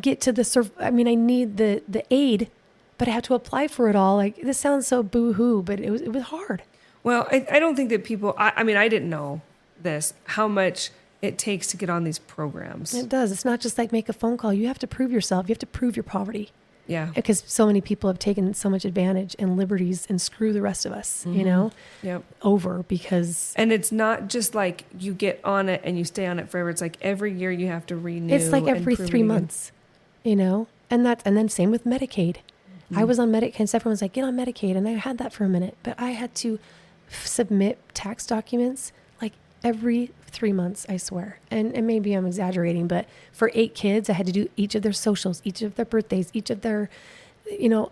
Speaker 2: get to I need the aid, but I have to apply for it all. Like, this sounds so boo-hoo, but it was hard.
Speaker 3: Well, I don't think that people, I didn't know this, how much it takes to get on these programs.
Speaker 2: It does. It's not just like make a phone call. You have to prove yourself. You have to prove your poverty.
Speaker 3: Yeah.
Speaker 2: Because so many people have taken so much advantage and liberties and screw the rest of us, you know, over because.
Speaker 3: And it's not just like you get on it and you stay on it forever. It's like every year you have to renew.
Speaker 2: It's like every 3 months, you know, and then same with Medicaid. I was on Medicaid, and everyone's like, get on Medicaid. And I had that for a minute, but I had to submit tax documents like every 3 months, I swear. And maybe I'm exaggerating, but for 8 kids, I had to do each of their socials, each of their birthdays, each of their, you know,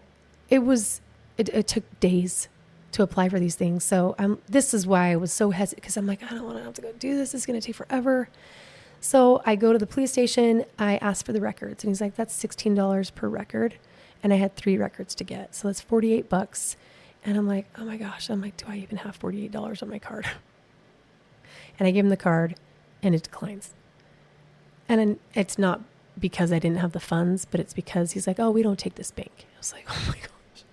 Speaker 2: it took days to apply for these things. So this is why I was so hesitant, because I'm like, I don't want to have to go do this. It's going to take forever. So I go to the police station. I ask for the records, and he's like, that's $16 per record. And I had 3 records to get. So that's $48. And I'm like, oh my gosh. I'm like, do I even have $48 on my card? And I give him the card, and it declines. And then it's not because I didn't have the funds, but it's because he's like, oh, we don't take this bank. I was like, oh my gosh.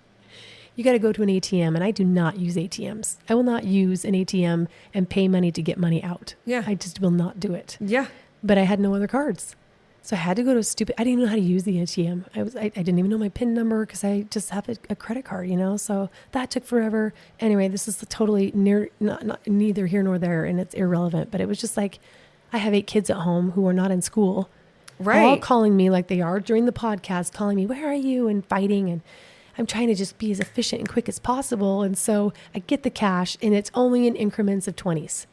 Speaker 2: You got to go to an ATM, and I do not use ATMs. I will not use an ATM and pay money to get money out.
Speaker 3: Yeah.
Speaker 2: I just will not do it.
Speaker 3: Yeah.
Speaker 2: But I had no other cards. So I had to go to I didn't even know how to use the ATM. I didn't even know my PIN number because I just have a credit card, you know? So that took forever. Anyway, this is totally not neither here nor there, and it's irrelevant. But it was just like, I have 8 kids at home who are not in school.
Speaker 3: Right.
Speaker 2: All calling me like they are during the podcast, calling me, where are you? And fighting. And I'm trying to just be as efficient and quick as possible. And so I get the cash, and it's only in increments of 20s.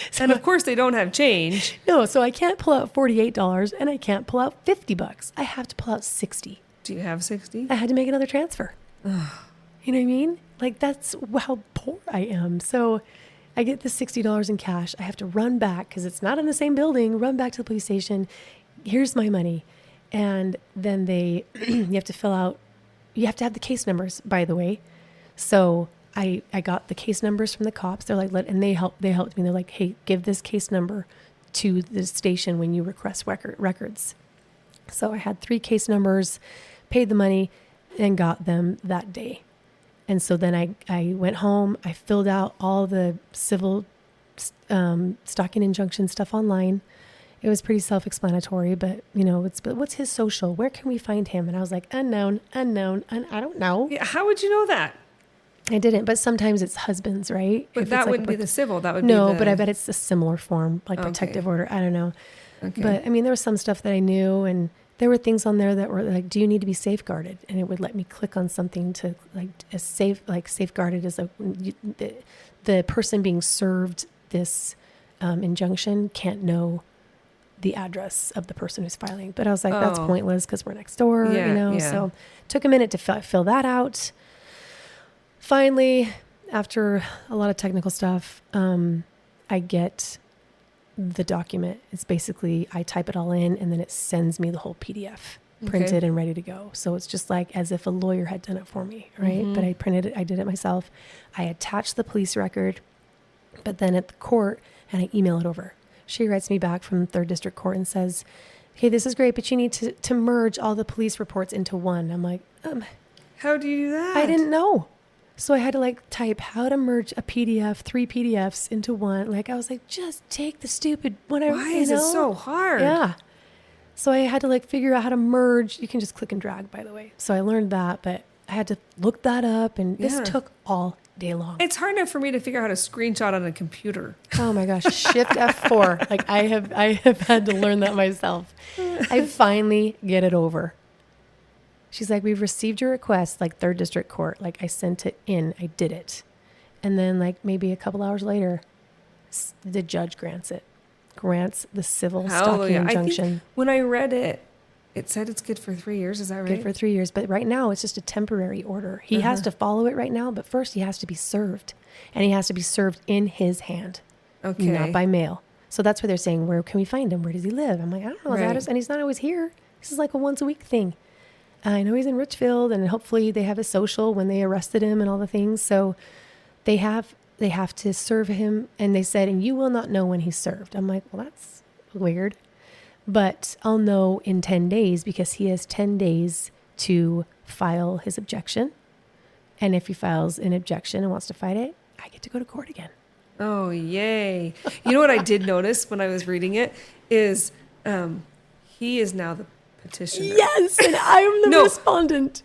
Speaker 3: So, and of course they don't have change.
Speaker 2: No, so I can't pull out $48 and I can't pull out $50. I have to pull out 60.
Speaker 3: Do you have 60?
Speaker 2: I had to make another transfer. You know what I mean? Like, that's how poor I am. So I get the $60 in cash. I have to run back because it's not in the same building. Run back to the police station. Here's my money. And then you have to fill out, you have to have the case numbers, by the way. So I got the case numbers from the cops. They're like, and they helped me. They're like, hey, give this case number to the station when you request records. So I had 3 case numbers, paid the money, and got them that day. And so then I went home. I filled out all the civil stalking injunction stuff online. It was pretty self-explanatory, but you know, what's his social? Where can we find him? And I was like, unknown, I don't know.
Speaker 3: Yeah, how would you know that?
Speaker 2: I didn't, but sometimes it's husbands, right?
Speaker 3: But that wouldn't be the civil. That would
Speaker 2: no,
Speaker 3: be
Speaker 2: but I bet it's a similar form, like protective order. I don't know. Okay. But I mean, there was some stuff that I knew, and there were things on there that were like, do you need to be safeguarded? And it would let me click on something to safeguarded as the person being served this injunction can't know the address of the person who's filing. But I was like, that's pointless because we're next door, you know? Yeah. So it took a minute to fill that out. Finally, after a lot of technical stuff, I get the document. It's basically, I type it all in and then it sends me the whole PDF printed and ready to go. So it's just like as if a lawyer had done it for me, right? Mm-hmm. But I printed it, I did it myself. I attached the police record, but then at the court, and I email it over. She writes me back from 3rd District Court and says, okay, this is great, but you need to merge all the police reports into one. I'm like,
Speaker 3: how do you do that?
Speaker 2: I didn't know. So I had to type how to merge a PDF, 3 PDFs into one. Like, I was like, just take the stupid whatever.
Speaker 3: Why is it so hard?
Speaker 2: Yeah. So I had to figure out how to merge. You can just click and drag, by the way. So I learned that, but I had to look that up, and this took all day long.
Speaker 3: It's hard enough for me to figure out how to screenshot on a computer.
Speaker 2: Oh my gosh, Shift F4. Like I have had to learn that myself. I finally get it over. She's like, we've received your request, like 3rd District Court. Like I sent it in, I did it. And then like maybe a couple hours later, the judge grants the civil stalking injunction.
Speaker 3: I think when I read it, it said it's good for 3 years. Is that right?
Speaker 2: Good for 3 years. But right now it's just a temporary order. He has to follow it right now, but first he has to be served. And he has to be served in his hand, not by mail. So that's where they're saying, where can we find him? Where does he live? I'm like, I don't know his address. And he's not always here. This is like a once a week thing. I know he's in Richfield, and hopefully they have a social when they arrested him and all the things. So they have to serve him. And they said, and you will not know when he's served. I'm like, well, that's weird. But I'll know in 10 days because he has 10 days to file his objection. And if he files an objection and wants to fight it, I get to go to court again.
Speaker 3: Oh, yay. You know what I did notice when I was reading it is he is now the petitioner.
Speaker 2: Yes, and I'm the respondent.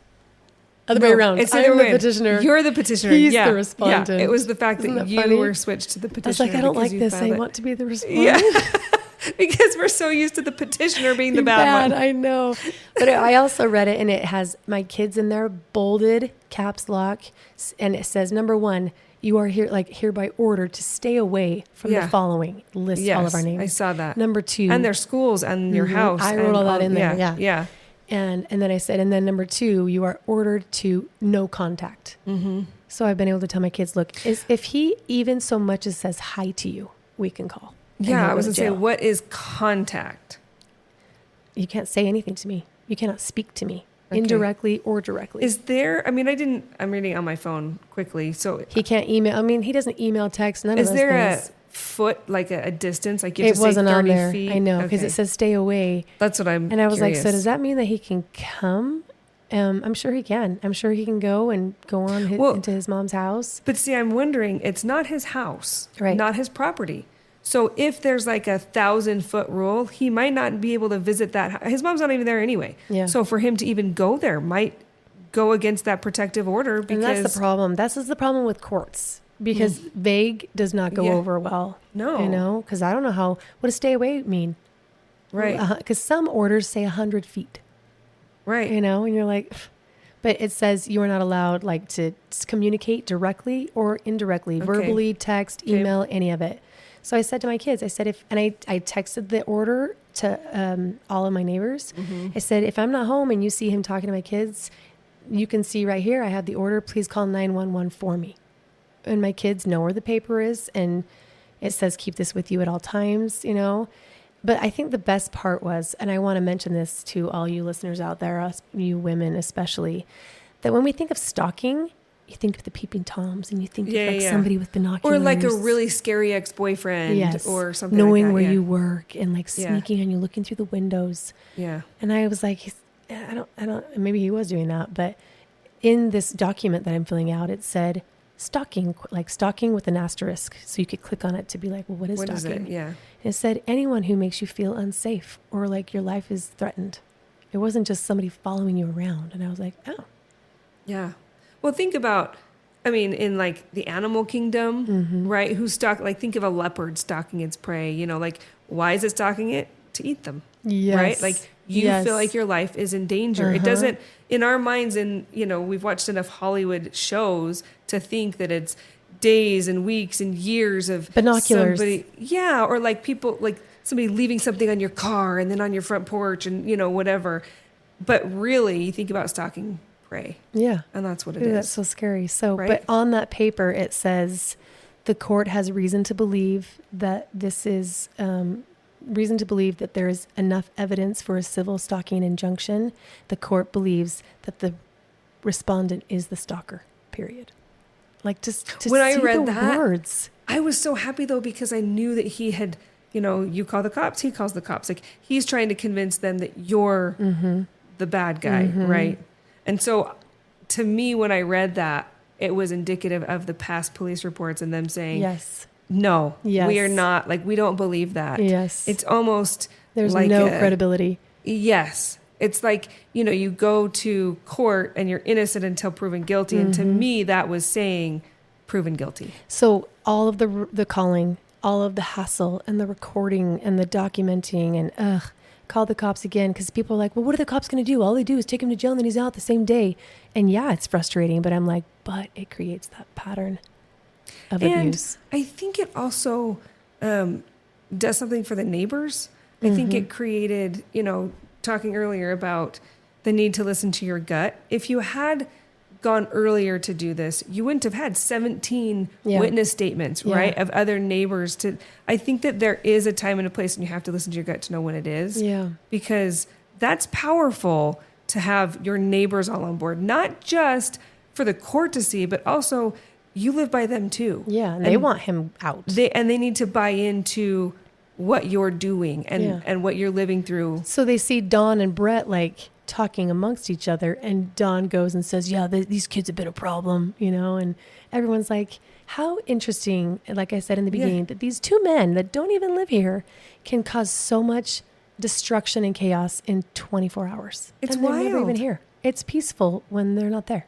Speaker 2: Other way around.
Speaker 3: It's
Speaker 2: I'm the petitioner.
Speaker 3: You're the petitioner.
Speaker 2: He's the respondent.
Speaker 3: Yeah. It was the fact that you
Speaker 2: funny?
Speaker 3: were switched to the petitioner.
Speaker 2: I was like, I don't like this. I want to be the respondent.
Speaker 3: Yeah. Because we're so used to the petitioner being the bad one.
Speaker 2: I know. But I also read it, and it has my kids in there, bolded, caps lock, and it says, number 1, you are here, like hereby ordered to stay away from the following. List all of our names.
Speaker 3: I saw that.
Speaker 2: Number 2.
Speaker 3: And their schools and your house.
Speaker 2: I wrote all that in there.
Speaker 3: Yeah.
Speaker 2: And then I said, and then number 2, you are ordered to no contact. Mm-hmm. So I've been able to tell my kids, look, if he even so much as says hi to you, we can call.
Speaker 3: Yeah, I was going to say, what is contact?
Speaker 2: You can't say anything to me. You cannot speak to me indirectly or directly.
Speaker 3: Is there, I'm reading on my phone quickly. So
Speaker 2: he can't email. He doesn't email, text, none of those things.
Speaker 3: Is there a foot, like a distance? Like you have
Speaker 2: it
Speaker 3: to say
Speaker 2: wasn't
Speaker 3: 30
Speaker 2: on there.
Speaker 3: feet?
Speaker 2: I know, because it says stay away.
Speaker 3: That's what I'm
Speaker 2: And I was
Speaker 3: curious.
Speaker 2: like, so does that mean that he can come? I'm sure he can. I'm sure he can go and go on into his mom's house.
Speaker 3: But see, I'm wondering, it's not his house, not his property. So if there's like 1,000-foot rule, he might not be able to visit that. His mom's not even there anyway. Yeah. So for him to even go there might go against that protective order. Because,
Speaker 2: and that's the problem. This is the problem with courts, because vague does not go over well.
Speaker 3: No.
Speaker 2: You know, because I don't know what does stay away mean?
Speaker 3: Right.
Speaker 2: Because some orders say 100 feet.
Speaker 3: Right.
Speaker 2: You know, and you're like, but it says you are not allowed like to communicate directly or indirectly, verbally, text, email, any of it. So I said to my kids, I said, I texted the order to all of my neighbors. Mm-hmm. I said, if I'm not home and you see him talking to my kids, you can see right here, I have the order. Please call 911 for me. And my kids know where the paper is. And it says, keep this with you at all times, you know. But I think the best part was, and I want to mention this to all you listeners out there, us, you women especially, that when we think of stalking, you think of the peeping Toms, and you think of somebody with binoculars.
Speaker 3: Or like a really scary ex-boyfriend or something
Speaker 2: knowing
Speaker 3: like that.
Speaker 2: where you work and like sneaking on you, looking through the windows. Yeah. And I was like, I don't, maybe he was doing that, but in this document that I'm filling out, it said stalking, like stalking with an asterisk. So you could click on it to be like, well, what is stalking?
Speaker 3: Is it? Yeah.
Speaker 2: And it said anyone who makes you feel unsafe or like your life is threatened. It wasn't just somebody following you around. And I was like, oh.
Speaker 3: Yeah. Well, think about, in like the animal kingdom, right? Who stalk, like think of a leopard stalking its prey, you know, like why is it stalking it? To eat them. Yes. Right? Like you feel like your life is in danger. It doesn't, in our minds, and we've watched enough Hollywood shows to think that it's days and weeks and years of
Speaker 2: binoculars.
Speaker 3: Or like people, like somebody leaving something on your car and then on your front porch and, whatever. But really, you think about stalking prey. Yeah. And that's what it is.
Speaker 2: That's so scary. So, but on that paper, it says the court has reason to believe that this is, reason to believe that there is enough evidence for a civil stalking injunction. The court believes that the respondent is the stalker, period. Like just to
Speaker 3: when
Speaker 2: see
Speaker 3: I read
Speaker 2: the
Speaker 3: that,
Speaker 2: words.
Speaker 3: I was so happy though, because I knew that he had, you call the cops, he calls the cops. Like he's trying to convince them that you're the bad guy, right? And so to me, when I read that, it was indicative of the past police reports and them saying, no, we are not, like, we don't believe that. Yes. It's almost
Speaker 2: there's
Speaker 3: like
Speaker 2: no credibility.
Speaker 3: Yes. It's like, you go to court and you're innocent until proven guilty. And to me, that was saying proven guilty.
Speaker 2: So all of the calling, all of the hassle and the recording and the documenting and call the cops again, because people are like, well, what are the cops going to do? All they do is take him to jail and then he's out the same day. And yeah, it's frustrating, but I'm like, but it creates that pattern of abuse.
Speaker 3: I think it also does something for the neighbors. I think it created, talking earlier about the need to listen to your gut. If you had gone earlier to do this, you wouldn't have had 17 witness statements, right, of other neighbors. I think that there is a time and a place, and you have to listen to your gut to know when it is.
Speaker 2: Yeah.
Speaker 3: Because that's powerful to have your neighbors all on board, not just for the court to see, but also you live by them too.
Speaker 2: Yeah, and they want him out.
Speaker 3: They need to buy into what you're doing and what you're living through.
Speaker 2: So they see Dawn and Brett like talking amongst each other, and Dawn goes and says, yeah, these kids have been a problem, and everyone's like, how interesting, like I said in the beginning, that these two men that don't even live here can cause so much destruction and chaos in 24 hours.
Speaker 3: It's
Speaker 2: and they're
Speaker 3: wild.
Speaker 2: never even here. It's peaceful when they're not there.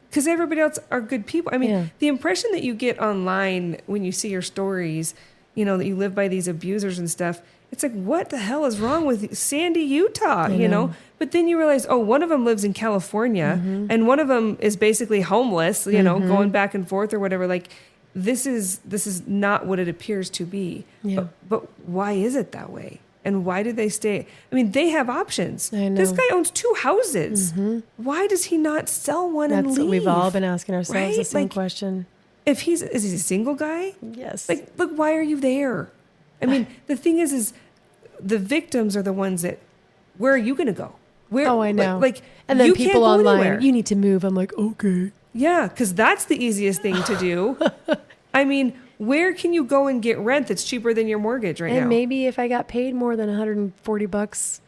Speaker 3: Because everybody else are good people. I mean, the impression that you get online when you see your stories, that you live by these abusers and stuff, it's like, what the hell is wrong with Sandy, Utah, But then you realize, one of them lives in California and one of them is basically homeless, going back and forth or whatever. Like, this is not what it appears to be.
Speaker 2: Yeah.
Speaker 3: But why is it that way? And why do they stay? I mean, they have options.
Speaker 2: I know.
Speaker 3: This guy owns 2 houses. Why does he not sell one and leave?
Speaker 2: That's what we've all been asking ourselves,
Speaker 3: right?
Speaker 2: the same question.
Speaker 3: Is he a single guy?
Speaker 2: Yes.
Speaker 3: Like, look, why are you there? I mean, the thing is the victims are the ones that, where are you going to go?
Speaker 2: I know.
Speaker 3: Like,
Speaker 2: and then
Speaker 3: you
Speaker 2: people
Speaker 3: can't go
Speaker 2: online,
Speaker 3: anywhere.
Speaker 2: you need to move. I'm like, okay.
Speaker 3: Yeah, because that's the easiest thing to do. I mean, where can you go and get rent that's cheaper than your mortgage right now?
Speaker 2: And maybe if I got paid more than $140,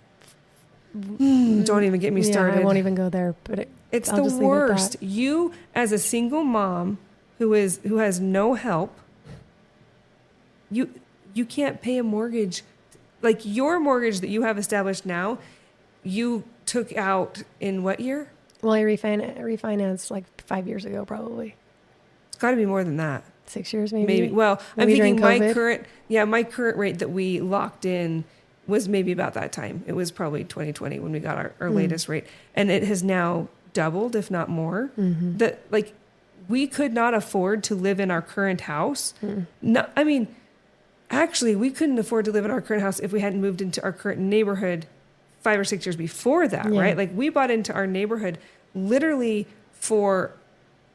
Speaker 3: don't even get me started.
Speaker 2: I won't even go there. But
Speaker 3: it's
Speaker 2: I'll
Speaker 3: the
Speaker 2: just leave it at
Speaker 3: worst.
Speaker 2: that.
Speaker 3: You, as a single mom who has no help, you can't pay a mortgage. Like, your mortgage that you have established now, you took out in what year?
Speaker 2: Well, I refinanced like 5 years ago, probably.
Speaker 3: It's got to be more than that.
Speaker 2: 6 years, maybe.
Speaker 3: Well,
Speaker 2: Maybe
Speaker 3: I'm thinking
Speaker 2: during
Speaker 3: my current rate that we locked in was maybe about that time. It was probably 2020 when we got our latest rate, and it has now doubled, if not more. That, like, we could not afford to live in our current house. No, I mean, actually, we couldn't afford to live in our current house if we hadn't moved into our current neighborhood 5 or 6 years before that, right? Like, we bought into our neighborhood literally for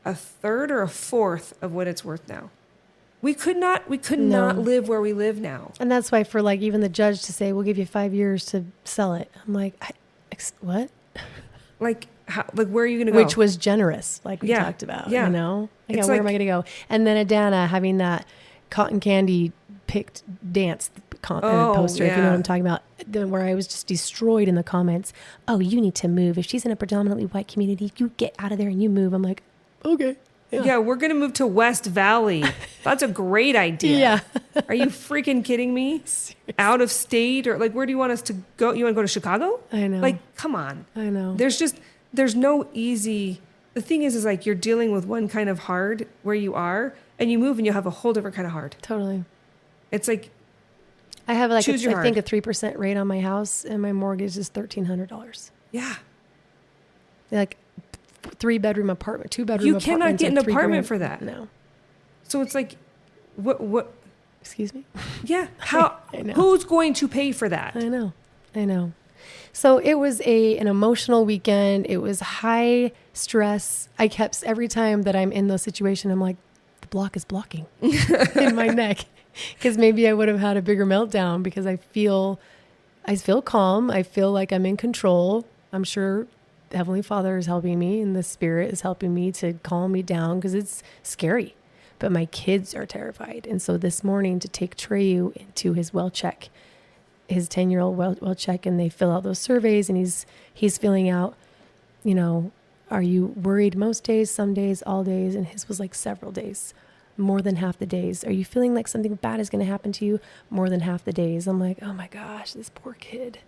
Speaker 3: a third or a fourth of what it's worth now. We could not live where we live now.
Speaker 2: And that's why for like even the judge to say, we'll give you 5 years to sell it. I'm like, what?
Speaker 3: Like, where are you going to go?
Speaker 2: Which was generous, like we talked about, Like, where am I going to go? And then Adana having that cotton candy picked dance poster, if you know what I'm talking about, where I was just destroyed in the comments. Oh, you need to move. If she's in a predominantly white community, you get out of there and you move. I'm like, okay.
Speaker 3: Yeah, we're going to move to West Valley. That's a great idea.
Speaker 2: Yeah.
Speaker 3: Are you freaking kidding me?
Speaker 2: Seriously.
Speaker 3: Out of state, or like, where do you want us to go? You want to go to Chicago?
Speaker 2: I know.
Speaker 3: Like, come on.
Speaker 2: I know.
Speaker 3: There's no easy. The thing is like, you're dealing with one kind of hard where you are, and you move and you'll have a whole different kind of hard.
Speaker 2: Totally.
Speaker 3: It's like,
Speaker 2: I have like,
Speaker 3: I
Speaker 2: think a 3% rate on my house, and my mortgage is $1,300.
Speaker 3: yeah.
Speaker 2: Like 3-bedroom apartment, 2-bedroom
Speaker 3: You
Speaker 2: apartment.
Speaker 3: cannot get an apartment for that.
Speaker 2: No.
Speaker 3: So it's like, what?
Speaker 2: Excuse me?
Speaker 3: Yeah. How?
Speaker 2: I know.
Speaker 3: Who's going to pay for that?
Speaker 2: I know. So it was an emotional weekend. It was high stress. I kept, every time that I'm in those situations, I'm like, the block is blocking in my neck. Because maybe I would have had a bigger meltdown, because I feel calm. I feel like I'm in control. I'm sure Heavenly Father is helping me, and the Spirit is helping me to calm me down, because it's scary. But my kids are terrified. And so this morning, to take Treyu into his well check, his 10-year-old well check, and they fill out those surveys, and he's filling out, are you worried most days, some days, all days? And his was like several days, more than half the days. Are you feeling like something bad is going to happen to you? More than half the days. I'm like, oh my gosh, this poor kid.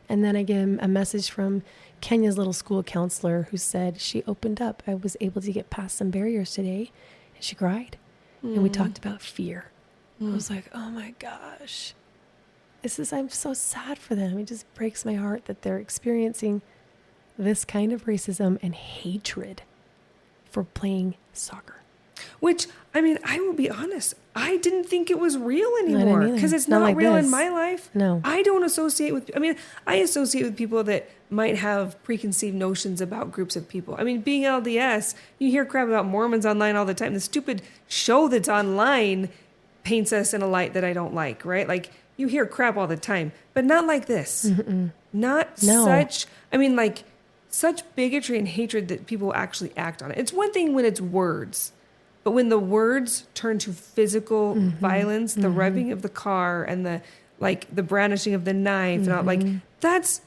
Speaker 2: And then I get a message from Kenya's little school counselor who said she opened up. I was able to get past some barriers today, And she cried. And we talked about fear. I was like, oh my gosh, I'm so sad for them. It just breaks my heart that they're experiencing this kind of racism and hatred for playing soccer.
Speaker 3: Which, I mean, I will be honest, I didn't think it was real anymore because it's not
Speaker 2: like
Speaker 3: real
Speaker 2: this.
Speaker 3: in my life.
Speaker 2: No.
Speaker 3: I don't associate with, I associate with people that might have preconceived notions about groups of people. I mean, being LDS, you hear crap about Mormons online all the time. The stupid show that's online paints us in a light that I don't like, right? Like, you hear crap all the time, but not like this.
Speaker 2: Mm-mm.
Speaker 3: Not
Speaker 2: No.
Speaker 3: such bigotry and hatred that people actually act on it. It's one thing when it's words, but when the words turn to physical violence, the revving of the car and the brandishing of the knife and all, like, that's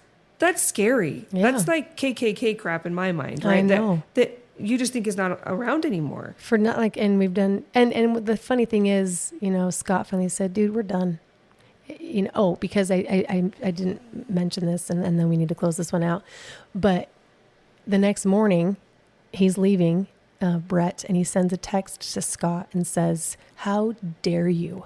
Speaker 3: scary.
Speaker 2: Yeah.
Speaker 3: That's like KKK crap in my mind, right?
Speaker 2: I know.
Speaker 3: That you just think is not around anymore.
Speaker 2: For not like, and we've done, and the funny thing is, Scott finally said, dude, we're done. Because I didn't mention this and then we need to close this one out. But the next morning he's leaving, Brett, and he sends a text to Scott and says, how dare you,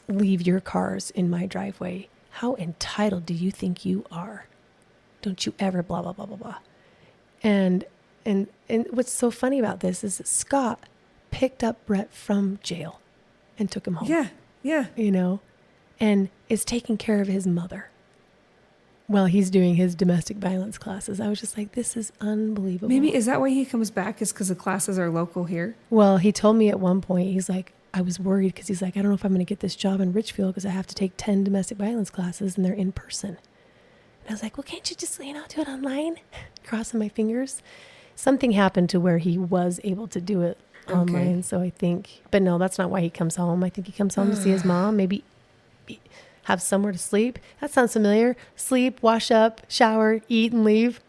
Speaker 2: leave your cars in my driveway? How entitled do you think you are? Don't you ever blah, blah, blah, blah, blah. And what's so funny about this is that Scott picked up Brett from jail and took him home.
Speaker 3: Yeah.
Speaker 2: And is taking care of his mother while he's doing his domestic violence classes. I was just like, this is unbelievable.
Speaker 3: Maybe, is that why he comes back, is because the classes are local here?
Speaker 2: Well, he told me at one point, he's like, I was worried because he's like, I don't know if I'm going to get this job in Richfield because I have to take 10 domestic violence classes and they're in person. And I was like, well, can't you just, do it online? Crossing my fingers. Something happened to where he was able to do it online. So I think, but no, that's not why he comes home. I think he comes home to see his mom, maybe have somewhere to sleep. That sounds familiar. Sleep, wash up, shower, eat, and leave.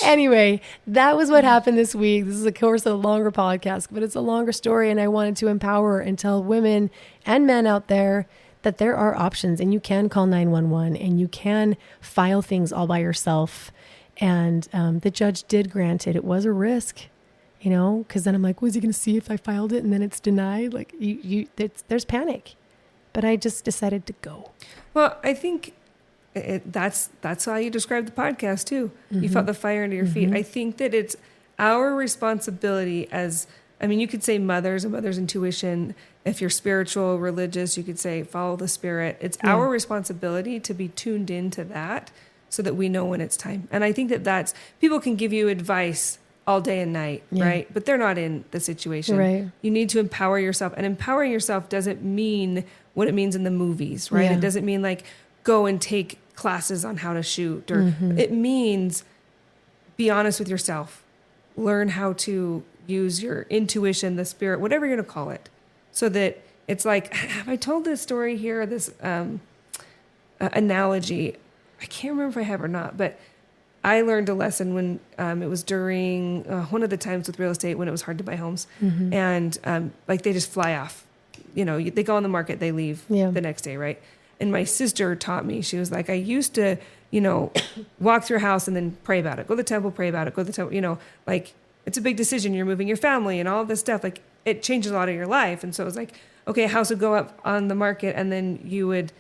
Speaker 2: Anyway, that was what happened this week. This is, of course, a longer podcast, but it's a longer story. And I wanted to empower and tell women and men out there that there are options and you can call 911 and you can file things all by yourself. And the judge did grant it. It was a risk. Because then I'm like, was he going to see if I filed it and then it's denied? Like, there's panic. But I just decided to go.
Speaker 3: Well, I think that's how you describe the podcast too. You felt the fire under your feet. I think that it's our responsibility as, you could say mothers, a mother's intuition. If you're spiritual, religious, you could say follow the spirit. It's our responsibility to be tuned into that so that we know when it's time. And I think that people can give you advice all day and night, right? But they're not in the situation.
Speaker 2: Right.
Speaker 3: You need to empower yourself. And empowering yourself doesn't mean what it means in the movies, right?
Speaker 2: Yeah.
Speaker 3: It doesn't mean like go and take classes on how to shoot. Or it means be honest with yourself. Learn how to use your intuition, the spirit, whatever you're going to call it. So that it's like, have I told this story here, this analogy? I can't remember if I have or not, but I learned a lesson when it was during one of the times with real estate when it was hard to buy homes. And they just fly off. They go on the market, they leave the next day, right? And my sister taught me, she was like, I used to, walk through a house and then pray about it. Go to the temple, pray about it. Go to the temple, it's a big decision. You're moving your family and all this stuff. Like, it changes a lot of your life. And so it was like, okay, a house would go up on the market and then you would,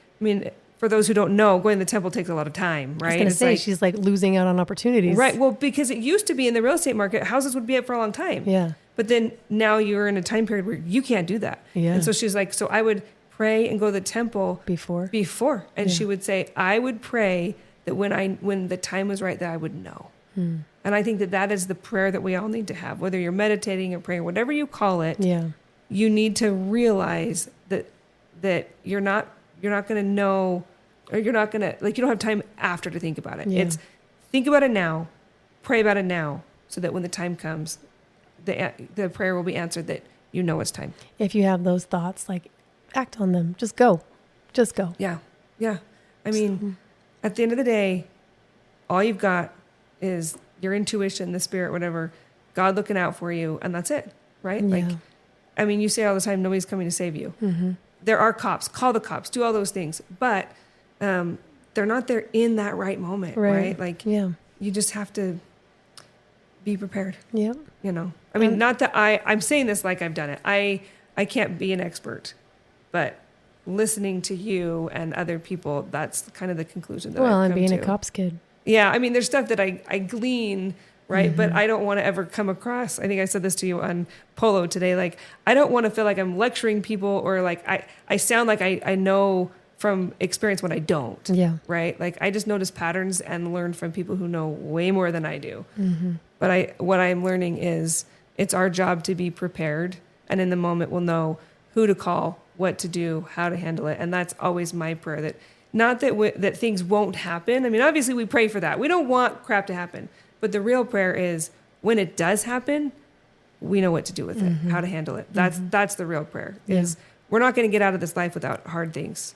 Speaker 3: for those who don't know, going to the temple takes a lot of time, right?
Speaker 2: I was going to say, she's like losing out on opportunities.
Speaker 3: Right. Well, because it used to be in the real estate market, houses would be up for a long time.
Speaker 2: Yeah.
Speaker 3: But then now you're in a time period where you can't do that.
Speaker 2: Yeah.
Speaker 3: And so she's like, so I would pray and go to the temple
Speaker 2: before.
Speaker 3: And she would say, I would pray that when the time was right, that I would know. And I think that is the prayer that we all need to have, whether you're meditating or praying, whatever you call it.
Speaker 2: Yeah.
Speaker 3: You need to realize that you're not going to know, or you're not going to, you don't have time after to think about it.
Speaker 2: Yeah.
Speaker 3: It's think about it now, pray about it now, so that when the time comes, the prayer will be answered, that it's time.
Speaker 2: If you have those thoughts, act on them. Just go.
Speaker 3: Yeah. Yeah. At the end of the day, all you've got is your intuition, the spirit, whatever, God looking out for you, and that's it, right?
Speaker 2: Yeah.
Speaker 3: You say all the time, nobody's coming to save you. There are cops, call the cops, do all those things, but they're not there in that right moment, right? You just have to be prepared.
Speaker 2: Yep.
Speaker 3: You know, I mean, not that I'm saying this like I've done it. I can't be an expert, but listening to you and other people, that's kind of the conclusion that I've come
Speaker 2: and being
Speaker 3: to.
Speaker 2: a cop's kid.
Speaker 3: Yeah. I mean, there's stuff that I glean, right? But I don't want to ever come across, I think I said this to you on Polo today. Like, I don't want to feel like I'm lecturing people or like I sound like I know from experience when I don't.
Speaker 2: Yeah.
Speaker 3: Right. Like, I just notice patterns and learn from people who know way more than I do. But what I'm learning is it's our job to be prepared. And in the moment, we'll know who to call, what to do, how to handle it. And that's always my prayer, that not that things won't happen. I mean, obviously we pray for that. We don't want crap to happen. But the real prayer is when it does happen, we know what to do with it, how to handle it. That's the real prayer, is we're not going to get out of this life without hard things.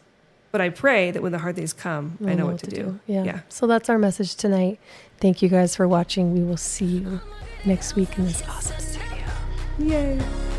Speaker 3: But I pray that when the hard days come, I know what to do.
Speaker 2: Yeah. So that's our message tonight. Thank you guys for watching. We will see you next week in this awesome studio.
Speaker 3: Yay.